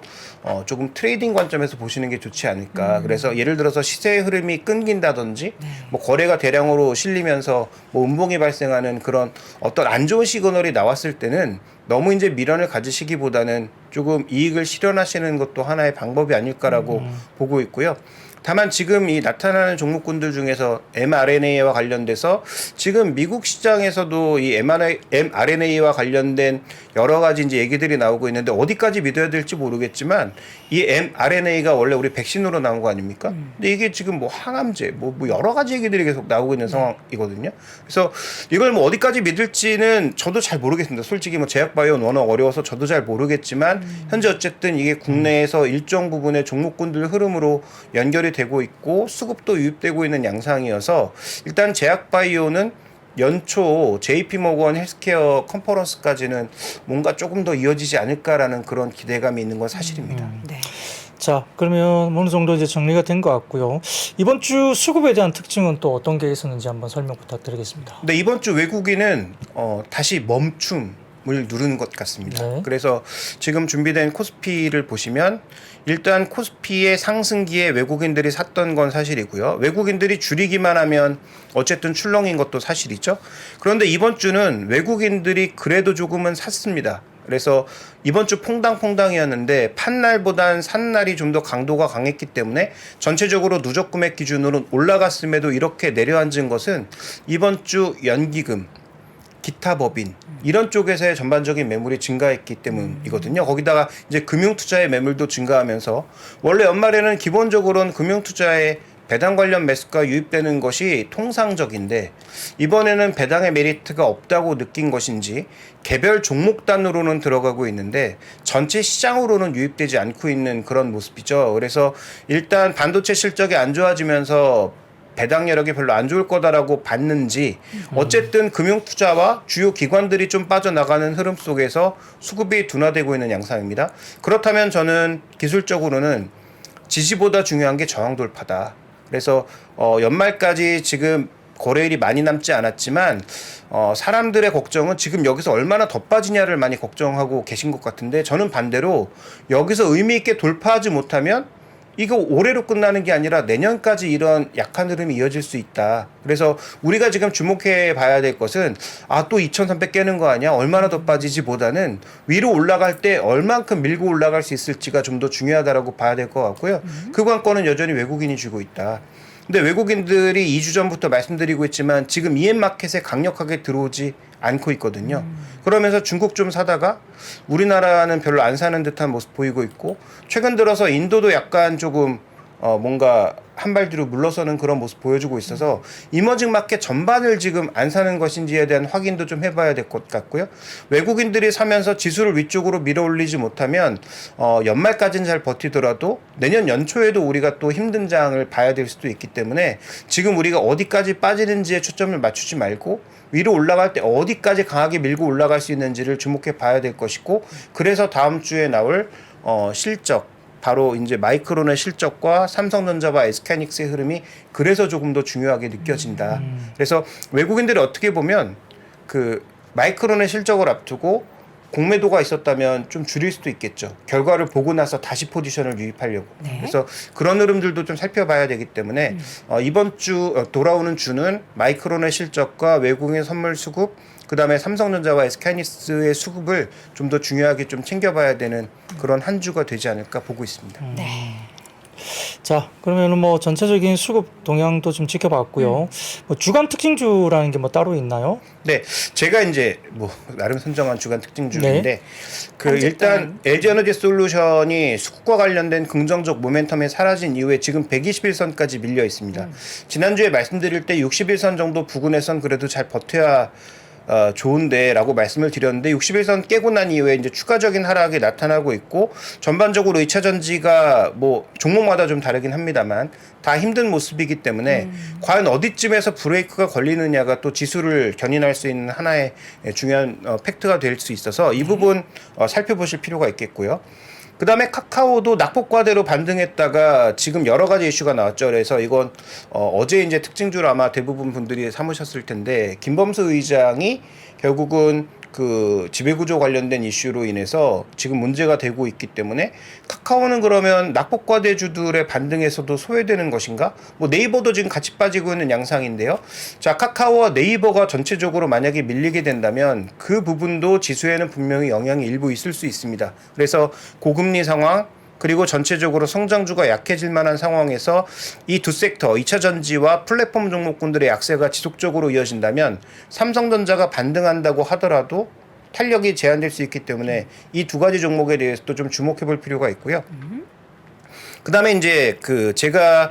조금 트레이딩 관점에서 보시는 게 좋지 않을까. 그래서 예를 들어서 시세의 흐름이 끊긴다든지 뭐 거래가 대량으로 실리면서 뭐 음봉이 발생하는 그런 어떤 안 좋은 시그널이 나왔을 때는 너무 이제 미련을 가지시기보다는 조금 이익을 실현하시는 것도 하나의 방법이 아닐까라고 보고 있고요. 다만 지금 이 나타나는 종목군들 중에서 mRNA와 관련돼서 지금 미국 시장에서도 이 mRNA와 관련된 여러 가지 이제 얘기들이 나오고 있는데 어디까지 믿어야 될지 모르겠지만 이 mRNA가 원래 우리 백신으로 나온 거 아닙니까? 근데 이게 지금 뭐 항암제 뭐 여러 가지 얘기들이 계속 나오고 있는 상황이거든요. 그래서 이걸 뭐 어디까지 믿을지는 저도 잘 모르겠습니다. 솔직히 뭐 제약바이오는 워낙 어려워서 저도 잘 모르겠지만 현재 어쨌든 이게 국내에서 일정 부분의 종목군들 흐름으로 연결이 되고 있고 수급도 유입되고 있는 양상이어서 일단 제약바이오는 연초 JP모건 헬스케어 컨퍼런스까지는 뭔가 조금 더 이어지지 않을까라는 그런 기대감이 있는 건 사실입니다. 네. 자, 그러면 어느 정도 이제 정리가 된 것 같고요. 이번 주 수급에 대한 특징은 또 어떤 게 있었는지 한번 설명 부탁드리겠습니다. 근데 이번 주 외국인은 다시 멈춤 누르는 것 같습니다. 네. 그래서 지금 준비된 코스피를 보시면 일단 코스피의 상승기에 외국인들이 샀던 건 사실이고요. 외국인들이 줄이기만 하면 어쨌든 출렁인 것도 사실이죠. 그런데 이번 주는 외국인들이 그래도 조금은 샀습니다. 그래서 이번 주 퐁당퐁당이었는데 판 날보단 산 날이 좀 더 강도가 강했기 때문에 전체적으로 누적 금액 기준으로 올라갔음에도 이렇게 내려앉은 것은 이번 주 연기금, 기타 법인 이런 쪽에서의 전반적인 매물이 증가했기 때문이거든요. 거기다가 이제 금융투자의 매물도 증가하면서 원래 연말에는 기본적으로는 금융투자의 배당 관련 매수가 유입되는 것이 통상적인데 이번에는 배당의 메리트가 없다고 느낀 것인지 개별 종목 단으로는 들어가고 있는데 전체 시장으로는 유입되지 않고 있는 그런 모습이죠. 그래서 일단 반도체 실적이 안 좋아지면서 배당 여력이 별로 안 좋을 거다라고 봤는지 어쨌든 금융투자와 주요 기관들이 좀 빠져나가는 흐름 속에서 수급이 둔화되고 있는 양상입니다. 그렇다면 저는 기술적으로는 지지보다 중요한 게 저항 돌파다. 그래서 연말까지 지금 거래일이 많이 남지 않았지만 사람들의 걱정은 지금 여기서 얼마나 더 빠지냐를 많이 걱정하고 계신 것 같은데 저는 반대로 여기서 의미 있게 돌파하지 못하면 이거 올해로 끝나는 게 아니라 내년까지 이런 약한 흐름이 이어질 수 있다. 그래서 우리가 지금 주목해 봐야 될 것은 또 2300 깨는 거 아니야? 얼마나 더 빠지지 보다는 위로 올라갈 때 얼만큼 밀고 올라갈 수 있을지가 좀 더 중요하다라고 봐야 될 것 같고요. 그 관건은 여전히 외국인이 쥐고 있다. 근데 외국인들이 2주 전부터 말씀드리고 있지만 지금 EM마켓에 강력하게 들어오지 않고 있거든요. 그러면서 중국 좀 사다가 우리나라는 별로 안 사는 듯한 모습 보이고 있고 최근 들어서 인도도 약간 조금 뭔가 한 발 뒤로 물러서는 그런 모습 보여주고 있어서 이머징 마켓 전반을 지금 안 사는 것인지에 대한 확인도 좀 해봐야 될 것 같고요. 외국인들이 사면서 지수를 위쪽으로 밀어 올리지 못하면 연말까지는 잘 버티더라도 내년 연초에도 우리가 또 힘든 장을 봐야 될 수도 있기 때문에 지금 우리가 어디까지 빠지는지에 초점을 맞추지 말고 위로 올라갈 때 어디까지 강하게 밀고 올라갈 수 있는지를 주목해 봐야 될 것이고 그래서 다음 주에 나올 실적 바로 이제 마이크론의 실적과 삼성전자와 SK하이닉스의 흐름이 그래서 조금 더 중요하게 느껴진다. 그래서 외국인들이 어떻게 보면 그 마이크론의 실적을 앞두고 공매도가 있었다면 좀 줄일 수도 있겠죠. 결과를 보고 나서 다시 포지션을 유입하려고. 네. 그래서 그런 흐름들도 좀 살펴봐야 되기 때문에 이번 주 돌아오는 주는 마이크론의 실적과 외국인 선물 수급 그다음에 삼성전자와 SK하이닉스의 수급을 좀 더 중요하게 좀 챙겨봐야 되는 그런 한 주가 되지 않을까 보고 있습니다. 자, 그러면은 뭐 전체적인 수급 동향도 좀 지켜봤고요. 뭐 주간 특징주라는 게 뭐 따로 있나요? 네, 제가 이제 뭐 나름 선정한 주간 특징주인데 네. 그 한 주 일단 동안. LG에너지솔루션이 수급과 관련된 긍정적 모멘텀이 사라진 이후에 지금 121선까지 밀려 있습니다. 지난주에 말씀드릴 때 61선 정도 부근에선 그래도 잘 버텨야 좋은데 라고 말씀을 드렸는데 61선 깨고 난 이후에 이제 추가적인 하락이 나타나고 있고 전반적으로 2차 전지가 뭐 종목마다 좀 다르긴 합니다만 다 힘든 모습이기 때문에 과연 어디쯤에서 브레이크가 걸리느냐가 또 지수를 견인할 수 있는 하나의 중요한 팩트가 될 수 있어서 이 부분 살펴보실 필요가 있겠고요. 그 다음에 카카오도 낙폭과대로 반등했다가 지금 여러 가지 이슈가 나왔죠. 그래서 이건 어제 이제 특징주로 아마 대부분 분들이 삼으셨을 텐데 김범수 의장이 결국은 그 지배구조 관련된 이슈로 인해서 지금 문제가 되고 있기 때문에 카카오는 그러면 낙폭과대주들의 반등에서도 소외되는 것인가? 뭐 네이버도 지금 같이 빠지고 있는 양상인데요. 자, 카카오와 네이버가 전체적으로 만약에 밀리게 된다면 그 부분도 지수에는 분명히 영향이 일부 있을 수 있습니다. 그래서 고금리 상황 그리고 전체적으로 성장주가 약해질 만한 상황에서 이 두 섹터 2차 전지와 플랫폼 종목군들의 약세가 지속적으로 이어진다면 삼성전자가 반등한다고 하더라도 탄력이 제한될 수 있기 때문에 이 두 가지 종목에 대해서도 좀 주목해 볼 필요가 있고요. 그다음에 이제 그 제가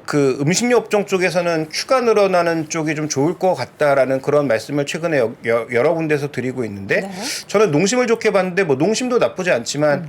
그 음식료 업종 쪽에서는 큐가 늘어나는 쪽이 좀 좋을 것 같다라는 그런 말씀을 최근에 여러 군데서 드리고 있는데 네. 저는 농심을 좋게 봤는데 뭐 농심도 나쁘지 않지만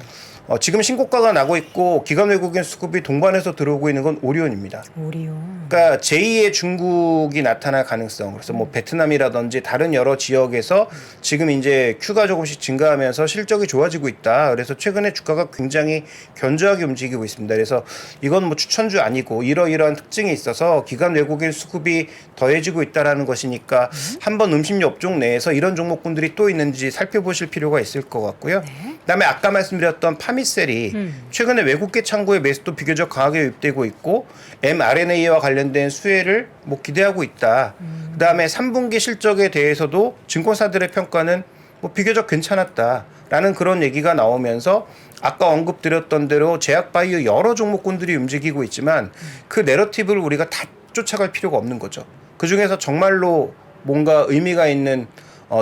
지금 신고가가 나고 있고 기관 외국인 수급이 동반해서 들어오고 있는 건 오리온입니다. 오리온. 그러니까 제2의 중국이 나타날 가능성. 그래서 뭐 베트남이라든지 다른 여러 지역에서 지금 이제 큐가 조금씩 증가하면서 실적이 좋아지고 있다. 그래서 최근에 주가가 굉장히 견조하게 움직이고 느껴지고 있습니다. 그래서 이건 뭐 추천주 아니고 이러이러한 특징이 있어서 기관 외국인 수급이 더해지고 있다라는 것이니까 한번 음식료 업종 내에서 이런 종목군들이 또 있는지 살펴보실 필요가 있을 것 같고요. 그다음에 아까 말씀드렸던 파미셀이 최근에 외국계 창구의 매수도 비교적 강하게 유입되고 있고 mRNA와 관련된 수혜를 뭐 기대하고 있다. 그다음에 3분기 실적에 대해서도 증권사들의 평가는 뭐 비교적 괜찮았다라는 그런 얘기가 나오면서 아까 언급드렸던 대로 제약바이오 여러 종목군들이 움직이고 있지만 그 내러티브를 우리가 다 쫓아갈 필요가 없는 거죠. 그중에서 정말로 뭔가 의미가 있는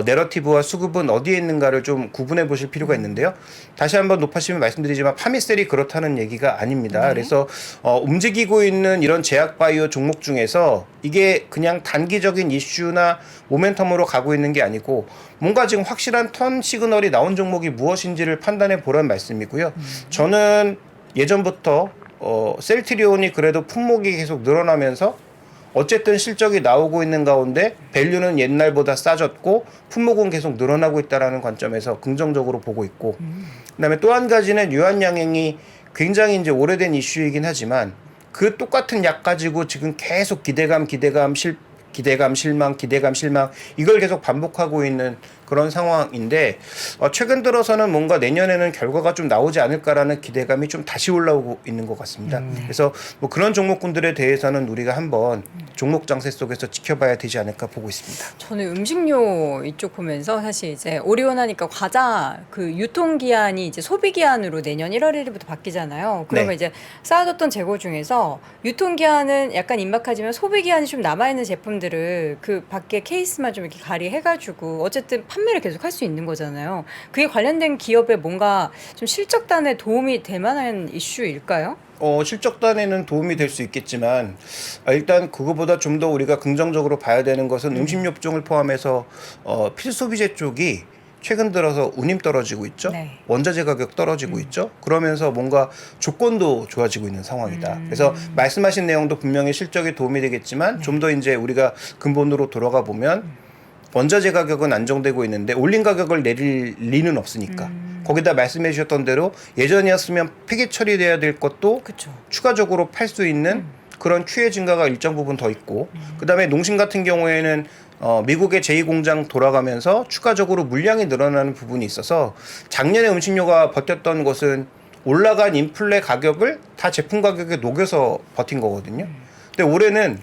내러티브와 수급은 어디에 있는가를 좀 구분해 보실 필요가 있는데요. 다시 한번 높아시면 말씀드리지만 파미셀이 그렇다는 얘기가 아닙니다. 그래서 움직이고 있는 이런 제약바이오 종목 중에서 이게 그냥 단기적인 이슈나 모멘텀으로 가고 있는 게 아니고 뭔가 지금 확실한 턴 시그널이 나온 종목이 무엇인지를 판단해 보란 말씀이고요. 저는 예전부터 셀트리온이 그래도 품목이 계속 늘어나면서 어쨌든 실적이 나오고 있는 가운데 밸류는 옛날보다 싸졌고 품목은 계속 늘어나고 있다라는 관점에서 긍정적으로 보고 있고 그다음에 또 한 가지는 유한양행이 굉장히 이제 오래된 이슈이긴 하지만 그 똑같은 약 가지고 지금 계속 기대감 실망 이걸 계속 반복하고 있는 그런 상황인데 최근 들어서는 뭔가 내년에는 결과가 좀 나오지 않을까라는 기대감이 좀 다시 올라오고 있는 것 같습니다. 그래서 뭐 그런 종목군들에 대해서는 우리가 한번 종목 장세 속에서 지켜봐야 되지 않을까 보고 있습니다. 저는 음식료 이쪽 보면서 사실 이제 오리온 하니까 과자 그 유통기한이 이제 소비기한으로 내년 1월 1일부터 바뀌잖아요. 그러면 네. 이제 쌓아뒀던 재고 중에서 유통기한은 약간 임박하지만 소비기한이 좀 남아있는 제품들을 그 밖에 케이스만 좀 이렇게 가리해가지고 어쨌든 판매를 계속 할 수 있는 거잖아요. 그게 관련된 기업에 뭔가 좀 실적단에 도움이 될 만한 이슈일까요? 실적단에는 도움이 될 수 있겠지만 일단 그거보다 좀 더 우리가 긍정적으로 봐야 되는 것은 음식료 업종을 포함해서 필수소비재 쪽이 최근 들어서 운임 떨어지고 있죠. 네. 원자재 가격 떨어지고 있죠. 그러면서 뭔가 조건도 좋아지고 있는 상황이다. 그래서 말씀하신 내용도 분명히 실적에 도움이 되겠지만 좀 더 이제 우리가 근본으로 돌아가 보면 원자재 가격은 안정되고 있는데 올린 가격을 내릴 리는 없으니까 거기다 말씀해 주셨던 대로 예전이었으면 폐기 처리돼야 될 것도 그렇죠. 추가적으로 팔 수 있는 그런 추해 증가가 일정 부분 더 있고 그다음에 농심 같은 경우에는 미국의 제2공장 돌아가면서 추가적으로 물량이 늘어나는 부분이 있어서 작년에 음식료가 버텼던 것은 올라간 인플레 가격을 다 제품 가격에 녹여서 버틴 거거든요. 근데 올해는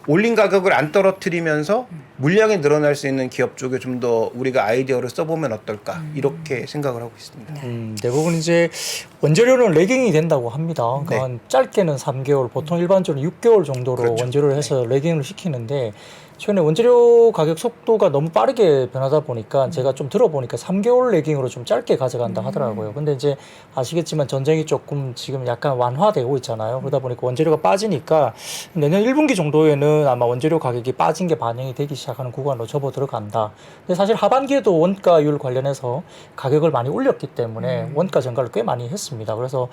올린 가격을 안 떨어뜨리면서 물량이 늘어날 수 있는 기업 쪽에 좀 더 우리가 아이디어를 써보면 어떨까 이렇게 생각을 하고 있습니다. 대부분 이제 원재료는 레깅이 된다고 합니다. 그러니까 네. 짧게는 3개월, 보통 일반적으로 6개월 정도로 그렇죠. 원재료를 해서 레깅을 시키는데 최근에 원재료 가격 속도가 너무 빠르게 변하다 보니까 제가 좀 들어보니까 3개월 레깅으로 좀 짧게 가져간다 하더라고요. 근데 이제 아시겠지만 전쟁이 조금 지금 약간 완화되고 있잖아요. 그러다 보니까 원재료가 빠지니까 내년 1분기 정도에는 아마 원재료 가격이 빠진 게 반영이 되기 시작하는 구간으로 접어 들어간다. 근데 사실 하반기에도 원가율 관련해서 가격을 많이 올렸기 때문에 원가 증가를 꽤 많이 했습니다. 그래서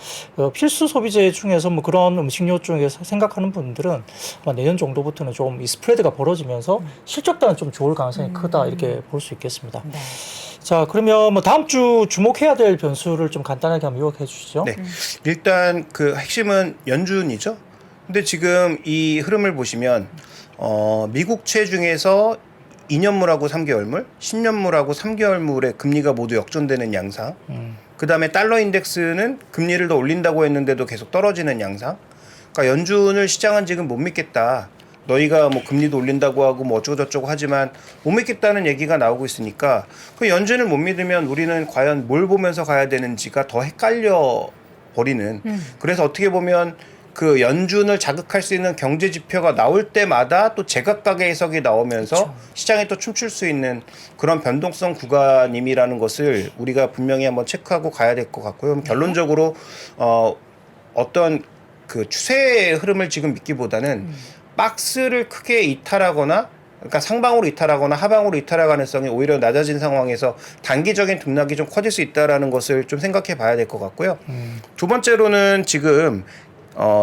필수 소비재 중에서 뭐 그런 음식료 중에서 생각하는 분들은 아마 내년 정도부터는 좀 이 스프레드가 벌어지면 실적단은 좀 좋을 가능성이 크다 이렇게 볼 수 있겠습니다. 네. 자, 그러면 뭐 다음 주 주목해야 될 변수를 좀 간단하게 한번 요약해 주시죠. 네. 일단 그 핵심은 연준이죠. 근데 지금 이 흐름을 보시면 미국채 중에서 2년물하고 3개월물, 10년물하고 3개월물의 금리가 모두 역전되는 양상. 그다음에 달러 인덱스는 금리를 더 올린다고 했는데도 계속 떨어지는 양상. 그러니까 연준을 시장은 지금 못 믿겠다. 너희가 뭐 금리도 올린다고 하고 뭐 어쩌고저쩌고 하지만 못 믿겠다는 얘기가 나오고 있으니까 그 연준을 못 믿으면 우리는 과연 뭘 보면서 가야 되는지가 더 헷갈려 버리는. 그래서 어떻게 보면 그 연준을 자극할 수 있는 경제 지표가 나올 때마다 또 제각각의 해석이 나오면서 그렇죠. 시장에 또 춤출 수 있는 그런 변동성 구간임이라는 것을 우리가 분명히 한번 체크하고 가야 될 것 같고요. 그럼 결론적으로 어떤 그 추세의 흐름을 지금 믿기보다는 박스를 크게 이탈하거나 그러니까 상방으로 이탈하거나 하방으로 이탈할 가능성이 오히려 낮아진 상황에서 단기적인 등락이 좀 커질 수 있다라는 것을 좀 생각해 봐야 될 것 같고요. 두 번째로는 지금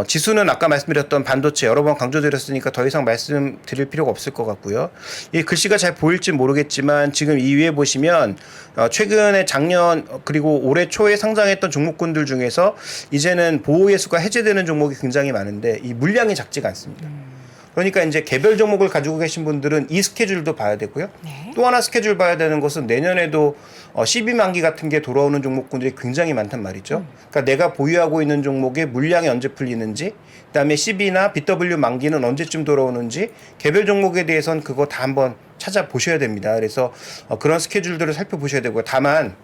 지수는 아까 말씀드렸던 반도체 여러 번 강조드렸으니까 더 이상 말씀드릴 필요가 없을 것 같고요. 이 글씨가 잘 보일지 모르겠지만 지금 이 위에 보시면 최근에 작년 그리고 올해 초에 상장했던 종목군들 중에서 이제는 보호 예수가 해제되는 종목이 굉장히 많은데 이 물량이 작지가 않습니다. 그러니까 이제 개별 종목을 가지고 계신 분들은 이 스케줄도 봐야 되고요. 네. 또 하나 스케줄 봐야 되는 것은 내년에도 12만기 같은 게 돌아오는 종목군들이 굉장히 많단 말이죠. 그러니까 내가 보유하고 있는 종목의 물량이 언제 풀리는지, 그다음에 12나 BW 만기는 언제쯤 돌아오는지 개별 종목에 대해서는 그거 다 한번 찾아보셔야 됩니다. 그래서 그런 스케줄들을 살펴보셔야 되고요. 다만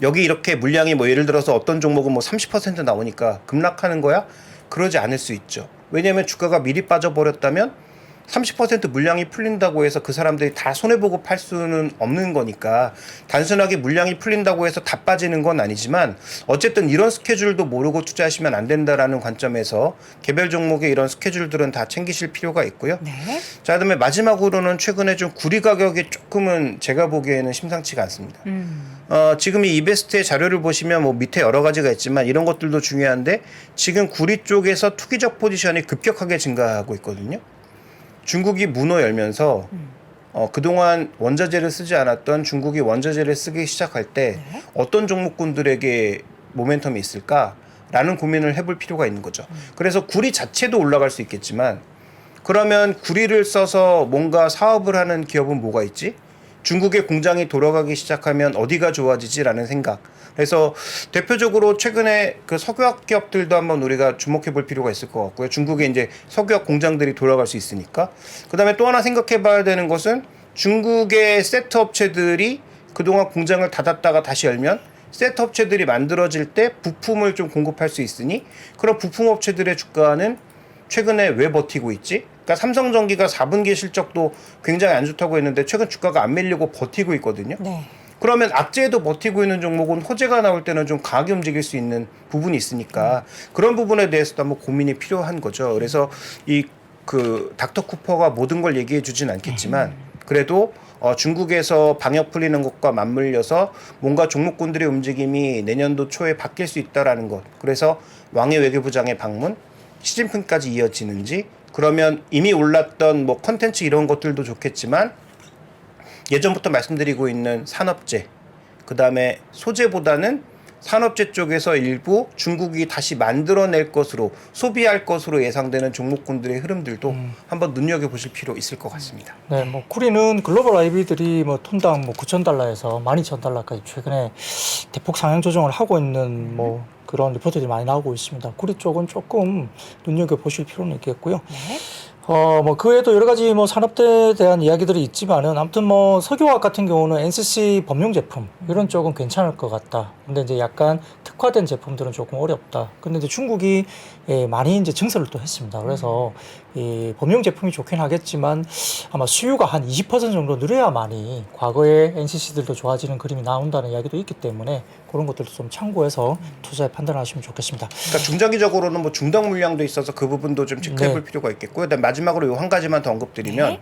여기 이렇게 물량이 뭐 예를 들어서 어떤 종목은 뭐 30% 나오니까 급락하는 거야? 그러지 않을 수 있죠. 왜냐하면 주가가 미리 빠져버렸다면 30% 물량이 풀린다고 해서 그 사람들이 다 손해보고 팔 수는 없는 거니까 단순하게 물량이 풀린다고 해서 다 빠지는 건 아니지만 어쨌든 이런 스케줄도 모르고 투자하시면 안 된다라는 관점에서 개별 종목의 이런 스케줄들은 다 챙기실 필요가 있고요. 네. 자, 그다음에 마지막으로는 최근에 좀 구리 가격이 조금은 제가 보기에는 심상치가 않습니다. 지금 이 이베스트의 자료를 보시면 뭐 밑에 여러 가지가 있지만 이런 것들도 중요한데 지금 구리 쪽에서 투기적 포지션이 급격하게 증가하고 있거든요. 중국이 문호 열면서 그동안 원자재를 쓰지 않았던 중국이 원자재를 쓰기 시작할 때 어떤 종목군들에게 모멘텀이 있을까라는 고민을 해볼 필요가 있는 거죠. 그래서 구리 자체도 올라갈 수 있겠지만 그러면 구리를 써서 뭔가 사업을 하는 기업은 뭐가 있지? 중국의 공장이 돌아가기 시작하면 어디가 좋아지지라는 생각. 그래서 대표적으로 최근에 그 석유화학 기업들도 한번 우리가 주목해 볼 필요가 있을 것 같고요. 중국에 이제 석유화학 공장들이 돌아갈 수 있으니까. 그다음에 또 하나 생각해 봐야 되는 것은 중국의 세트 업체들이 그동안 공장을 닫았다가 다시 열면 세트 업체들이 만들어질 때 부품을 좀 공급할 수 있으니 그런 부품 업체들의 주가는 최근에 왜 버티고 있지? 그러니까 삼성전기가 4분기 실적도 굉장히 안 좋다고 했는데 최근 주가가 안 밀리고 버티고 있거든요. 네. 그러면 악재에도 버티고 있는 종목은 호재가 나올 때는 좀 강하게 움직일 수 있는 부분이 있으니까 그런 부분에 대해서도 한번 고민이 필요한 거죠. 그래서 이 그 닥터 쿠퍼가 모든 걸 얘기해 주진 않겠지만 그래도 중국에서 방역 풀리는 것과 맞물려서 뭔가 종목군들의 움직임이 내년도 초에 바뀔 수 있다라는 것. 그래서 왕의 외교부장의 방문, 시진핑까지 이어지는지 그러면 이미 올랐던 뭐 컨텐츠 이런 것들도 좋겠지만 예전부터 말씀드리고 있는 산업재, 그 다음에 소재보다는 산업재 쪽에서 일부 중국이 다시 만들어낼 것으로 소비할 것으로 예상되는 종목군들의 흐름들도 한번 눈여겨보실 필요 있을 것 같습니다. 네, 뭐 구리는 글로벌 IB들이 뭐 톤당 뭐 9,000달러에서 12,000달러까지 최근에 대폭 상향 조정을 하고 있는 뭐 그런 리포트들이 많이 나오고 있습니다. 구리 쪽은 조금 눈여겨보실 필요는 있겠고요. 네. 뭐 그 외에도 여러 가지 뭐 산업대에 대한 이야기들이 있지만은 아무튼 뭐 석유화학 같은 경우는 NCC 법용 제품 이런 쪽은 괜찮을 것 같다. 근데 이제 약간 특화된 제품들은 조금 어렵다. 근데 이제 중국이 많이 이제 증설을 또 했습니다. 그래서 이 법용 제품이 좋긴 하겠지만 아마 수요가 한 20% 정도 늘어야만이 과거에 NCC들도 좋아지는 그림이 나온다는 이야기도 있기 때문에 그런 것들도 좀 참고해서 투자에 판단하시면 좋겠습니다. 그러니까 중장기적으로는 뭐 중당 물량도 있어서 그 부분도 좀 체크해 볼 필요가 있겠고요. 그다음 마지막으로 요 한 가지만 더 언급드리면 네.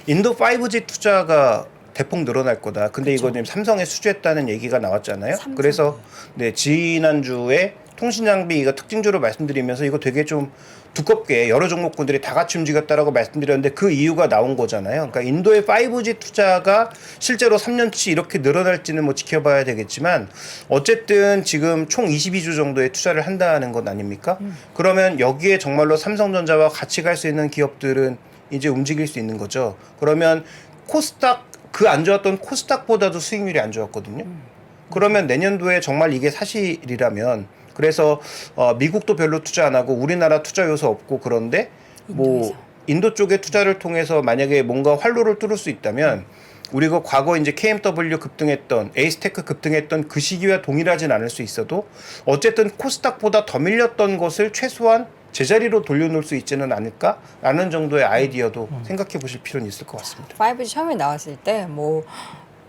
인도 5G 투자가 대폭 늘어날 거다. 근데 이거 지금 삼성에 수주했다는 얘기가 나왔잖아요. 삼성. 그래서 네, 지난주에 통신 장비 이거 특징주로 말씀드리면서 이거 되게 좀 두껍게 여러 종목군들이 다 같이 움직였다라고 말씀드렸는데 그 이유가 나온 거잖아요. 그러니까 인도의 5G 투자가 실제로 3년치 이렇게 늘어날지는 뭐 지켜봐야 되겠지만 어쨌든 지금 총 22조 정도의 투자를 한다는 것 아닙니까? 그러면 여기에 정말로 삼성전자와 같이 갈 수 있는 기업들은 이제 움직일 수 있는 거죠. 그러면 코스닥 그 안 좋았던 코스닥보다도 수익률이 안 좋았거든요. 그러면 내년도에 정말 이게 사실이라면 그래서 미국도 별로 투자 안 하고 우리나라 투자 요소 없고 그런데 뭐 인도 쪽에 투자를 통해서 만약에 뭔가 활로를 뚫을 수 있다면 우리가 과거 이제 KMW 급등했던 에이스테크 급등했던 그 시기와 동일하진 않을 수 있어도 어쨌든 코스닥보다 더 밀렸던 것을 최소한 제자리로 돌려놓을 수 있지는 않을까라는 정도의 아이디어도 생각해 보실 필요는 있을 것 같습니다. 5G 처음에 나왔을 때 뭐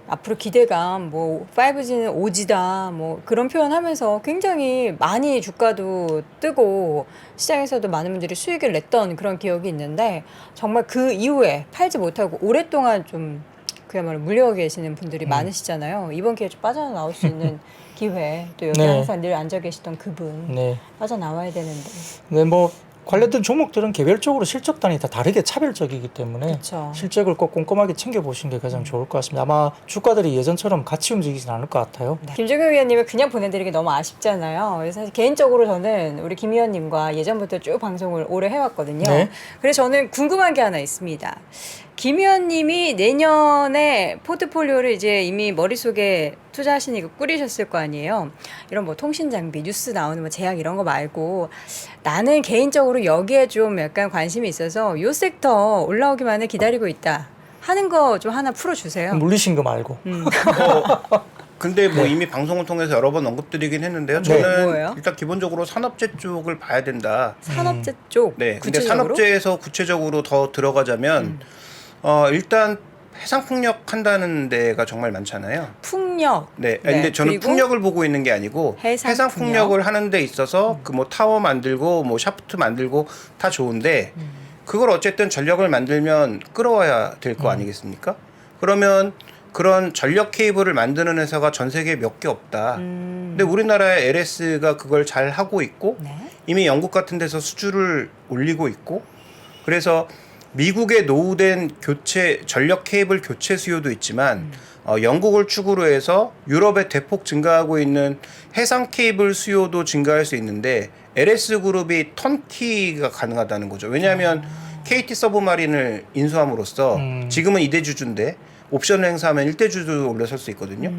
앞으로 기대감, 뭐 5G는 오지다, 뭐 그런 표현하면서 굉장히 많이 주가도 뜨고 시장에서도 많은 분들이 수익을 냈던 그런 기억이 있는데 정말 그 이후에 팔지 못하고 오랫동안 좀 그야말로 물려고 계시는 분들이 많으시잖아요. 이번 기회에 좀 빠져나올 수 있는 기회 또 여기 네. 항상 늘 앉아 계시던 그분 네. 빠져나와야 되는데 네, 뭐 관련된 종목들은 개별적으로 실적단이 다 다르게 차별적이기 때문에 그렇죠. 실적을 꼭 꼼꼼하게 챙겨보시는 게 가장 좋을 것 같습니다. 아마 주가들이 예전처럼 같이 움직이진 않을 것 같아요. 김종경 위원님을 그냥 보내드리기 너무 아쉽잖아요. 그래서 사실 개인적으로 저는 우리 김 위원님과 예전부터 쭉 방송을 오래 해왔거든요. 네. 그래서 저는 궁금한 게 하나 있습니다. 김 위원님이 내년에 포트폴리오를 이제 이미 머릿속에 투자하시니까 꾸리셨을 거 아니에요. 이런 뭐 통신 장비, 뉴스 나오는 뭐 제약 이런 거 말고 나는 개인적으로 여기에 좀 약간 관심이 있어서 요 섹터 올라오기만을 기다리고 있다 하는 거 좀 하나 풀어주세요. 물리신 거 말고. 근데 뭐 이미 방송을 통해서 여러 번 언급드리긴 했는데요. 네. 저는 뭐예요? 일단 기본적으로 산업재 쪽을 봐야 된다. 산업재 쪽 네. 근데 구체적으로? 산업재에서 구체적으로 더 들어가자면 일단 해상풍력 한다는 데가 정말 많잖아요. 풍력. 네. 근데 저는 그리고 풍력을 보고 있는 게 아니고 해상풍력을 하는 데 있어서 그 뭐 타워 만들고 뭐 샤프트 만들고 다 좋은데 그걸 어쨌든 전력을 만들면 끌어와야 될 거 아니겠습니까? 그러면 그런 전력 케이블을 만드는 회사가 전 세계에 몇 개 없다. 근데 우리나라의 LS가 그걸 잘 하고 있고 네. 이미 영국 같은 데서 수주를 올리고 있고 그래서 미국에 노후된 전력 케이블 교체 수요도 있지만 영국을 축으로 해서 유럽에 대폭 증가하고 있는 해상 케이블 수요도 증가할 수 있는데 LS 그룹이 턴키가 가능하다는 거죠. 왜냐하면 KT 서브마린을 인수함으로써 지금은 2대주주인데 옵션을 행사하면 1대주주로 올라설 수 있거든요.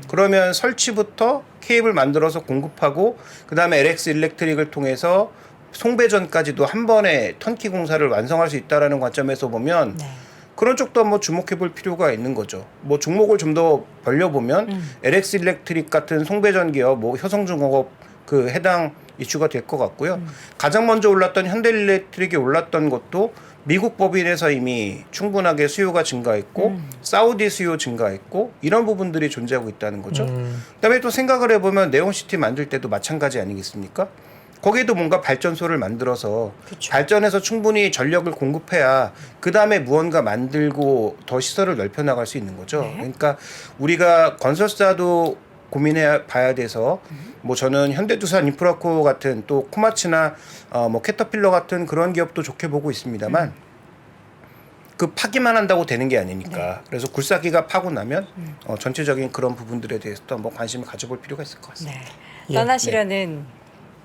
그러면 설치부터 케이블 만들어서 공급하고 그다음에 LX 일렉트릭을 통해서 송배전까지도 한 번에 턴키 공사를 완성할 수 있다라는 관점에서 보면 네. 그런 쪽도 한번 주목해 볼 필요가 있는 거죠. 뭐 종목을 좀 더 벌려보면 LX 일렉트릭 같은 송배전 기업, 뭐 효성중공업 그 해당 이슈가 될 것 같고요. 가장 먼저 올랐던 현대일렉트릭이 올랐던 것도 미국 법인에서 이미 충분하게 수요가 증가했고 사우디 수요 증가했고 이런 부분들이 존재하고 있다는 거죠. 그다음에 또 생각을 해보면 네온시티 만들 때도 마찬가지 아니겠습니까? 거기에도 뭔가 발전소를 만들어서 그쵸. 발전해서 충분히 전력을 공급해야 그 다음에 무언가 만들고 더 시설을 넓혀 나갈 수 있는 거죠. 네. 그러니까 우리가 건설사도 고민해 봐야 돼서 뭐 저는 현대두산 인프라코 같은 또 코마츠나 뭐 캐터필러 같은 그런 기업도 좋게 보고 있습니다만 그 파기만 한다고 되는 게 아니니까 네. 그래서 굴삭기가 파고 나면 전체적인 그런 부분들에 대해서도 한번 관심을 가져볼 필요가 있을 것 같습니다. 네. 예. 떠나시려는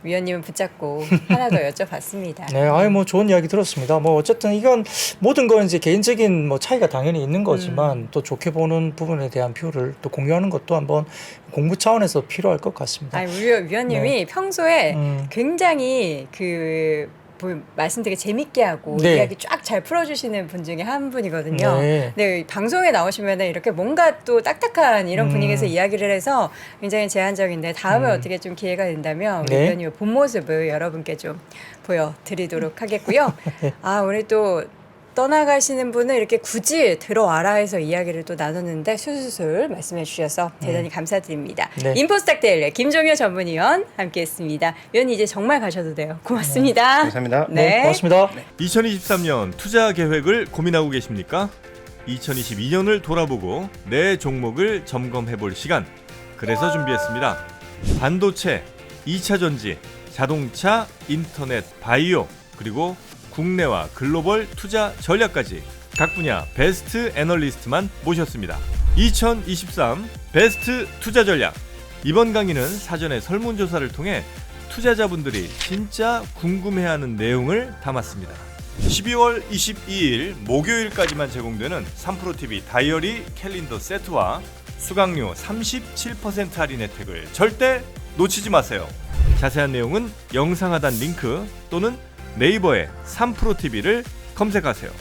위원님을 붙잡고 하나 더 여쭤봤습니다. 네, 아유 뭐 좋은 이야기 들었습니다. 뭐 어쨌든 이건 모든 건 이제 개인적인 뭐 차이가 당연히 있는 거지만 또 좋게 보는 부분에 대한 뷰를 또 공유하는 것도 한번 공부 차원에서 필요할 것 같습니다. 아니, 위원님이 평소에 굉장히 말씀 되게 재밌게 하고 네. 이야기 쫙 잘 풀어주시는 분 중에 한 분이거든요. 네. 네, 방송에 나오시면 이렇게 뭔가 또 딱딱한 이런 분위기에서 이야기를 해서 굉장히 제한적인데 다음에 어떻게 좀 기회가 된다면 우리 네. 위원님의 본 모습을 여러분께 좀 보여드리도록 하겠고요. 아, 오늘 또 떠나가시는 분은 이렇게 굳이 들어와라 해서 이야기를 또 나눴는데 술술술 말씀해 주셔서 대단히 감사드립니다. 네. 인포스탁 데일리 김종효 전문위원 함께했습니다. 위원님 이제 정말 가셔도 돼요. 고맙습니다. 감사합니다. 네, 고맙습니다. 2023년 투자 계획을 고민하고 계십니까? 2022년을 돌아보고 내 종목을 점검해 볼 시간. 그래서 준비했습니다. 반도체, 2차 전지, 자동차, 인터넷, 바이오, 그리고 국내와 글로벌 투자 전략까지 각 분야 베스트 애널리스트만 모셨습니다. 2023 베스트 투자 전략. 이번 강의는 사전에 설문조사를 통해 투자자분들이 진짜 궁금해하는 내용을 담았습니다. 12월 22일 목요일까지만 제공되는 3프로TV 다이어리 캘린더 세트와 수강료 37% 할인 혜택을 절대 놓치지 마세요. 자세한 내용은 영상 하단 링크 또는 네이버에 3프로TV를 검색하세요.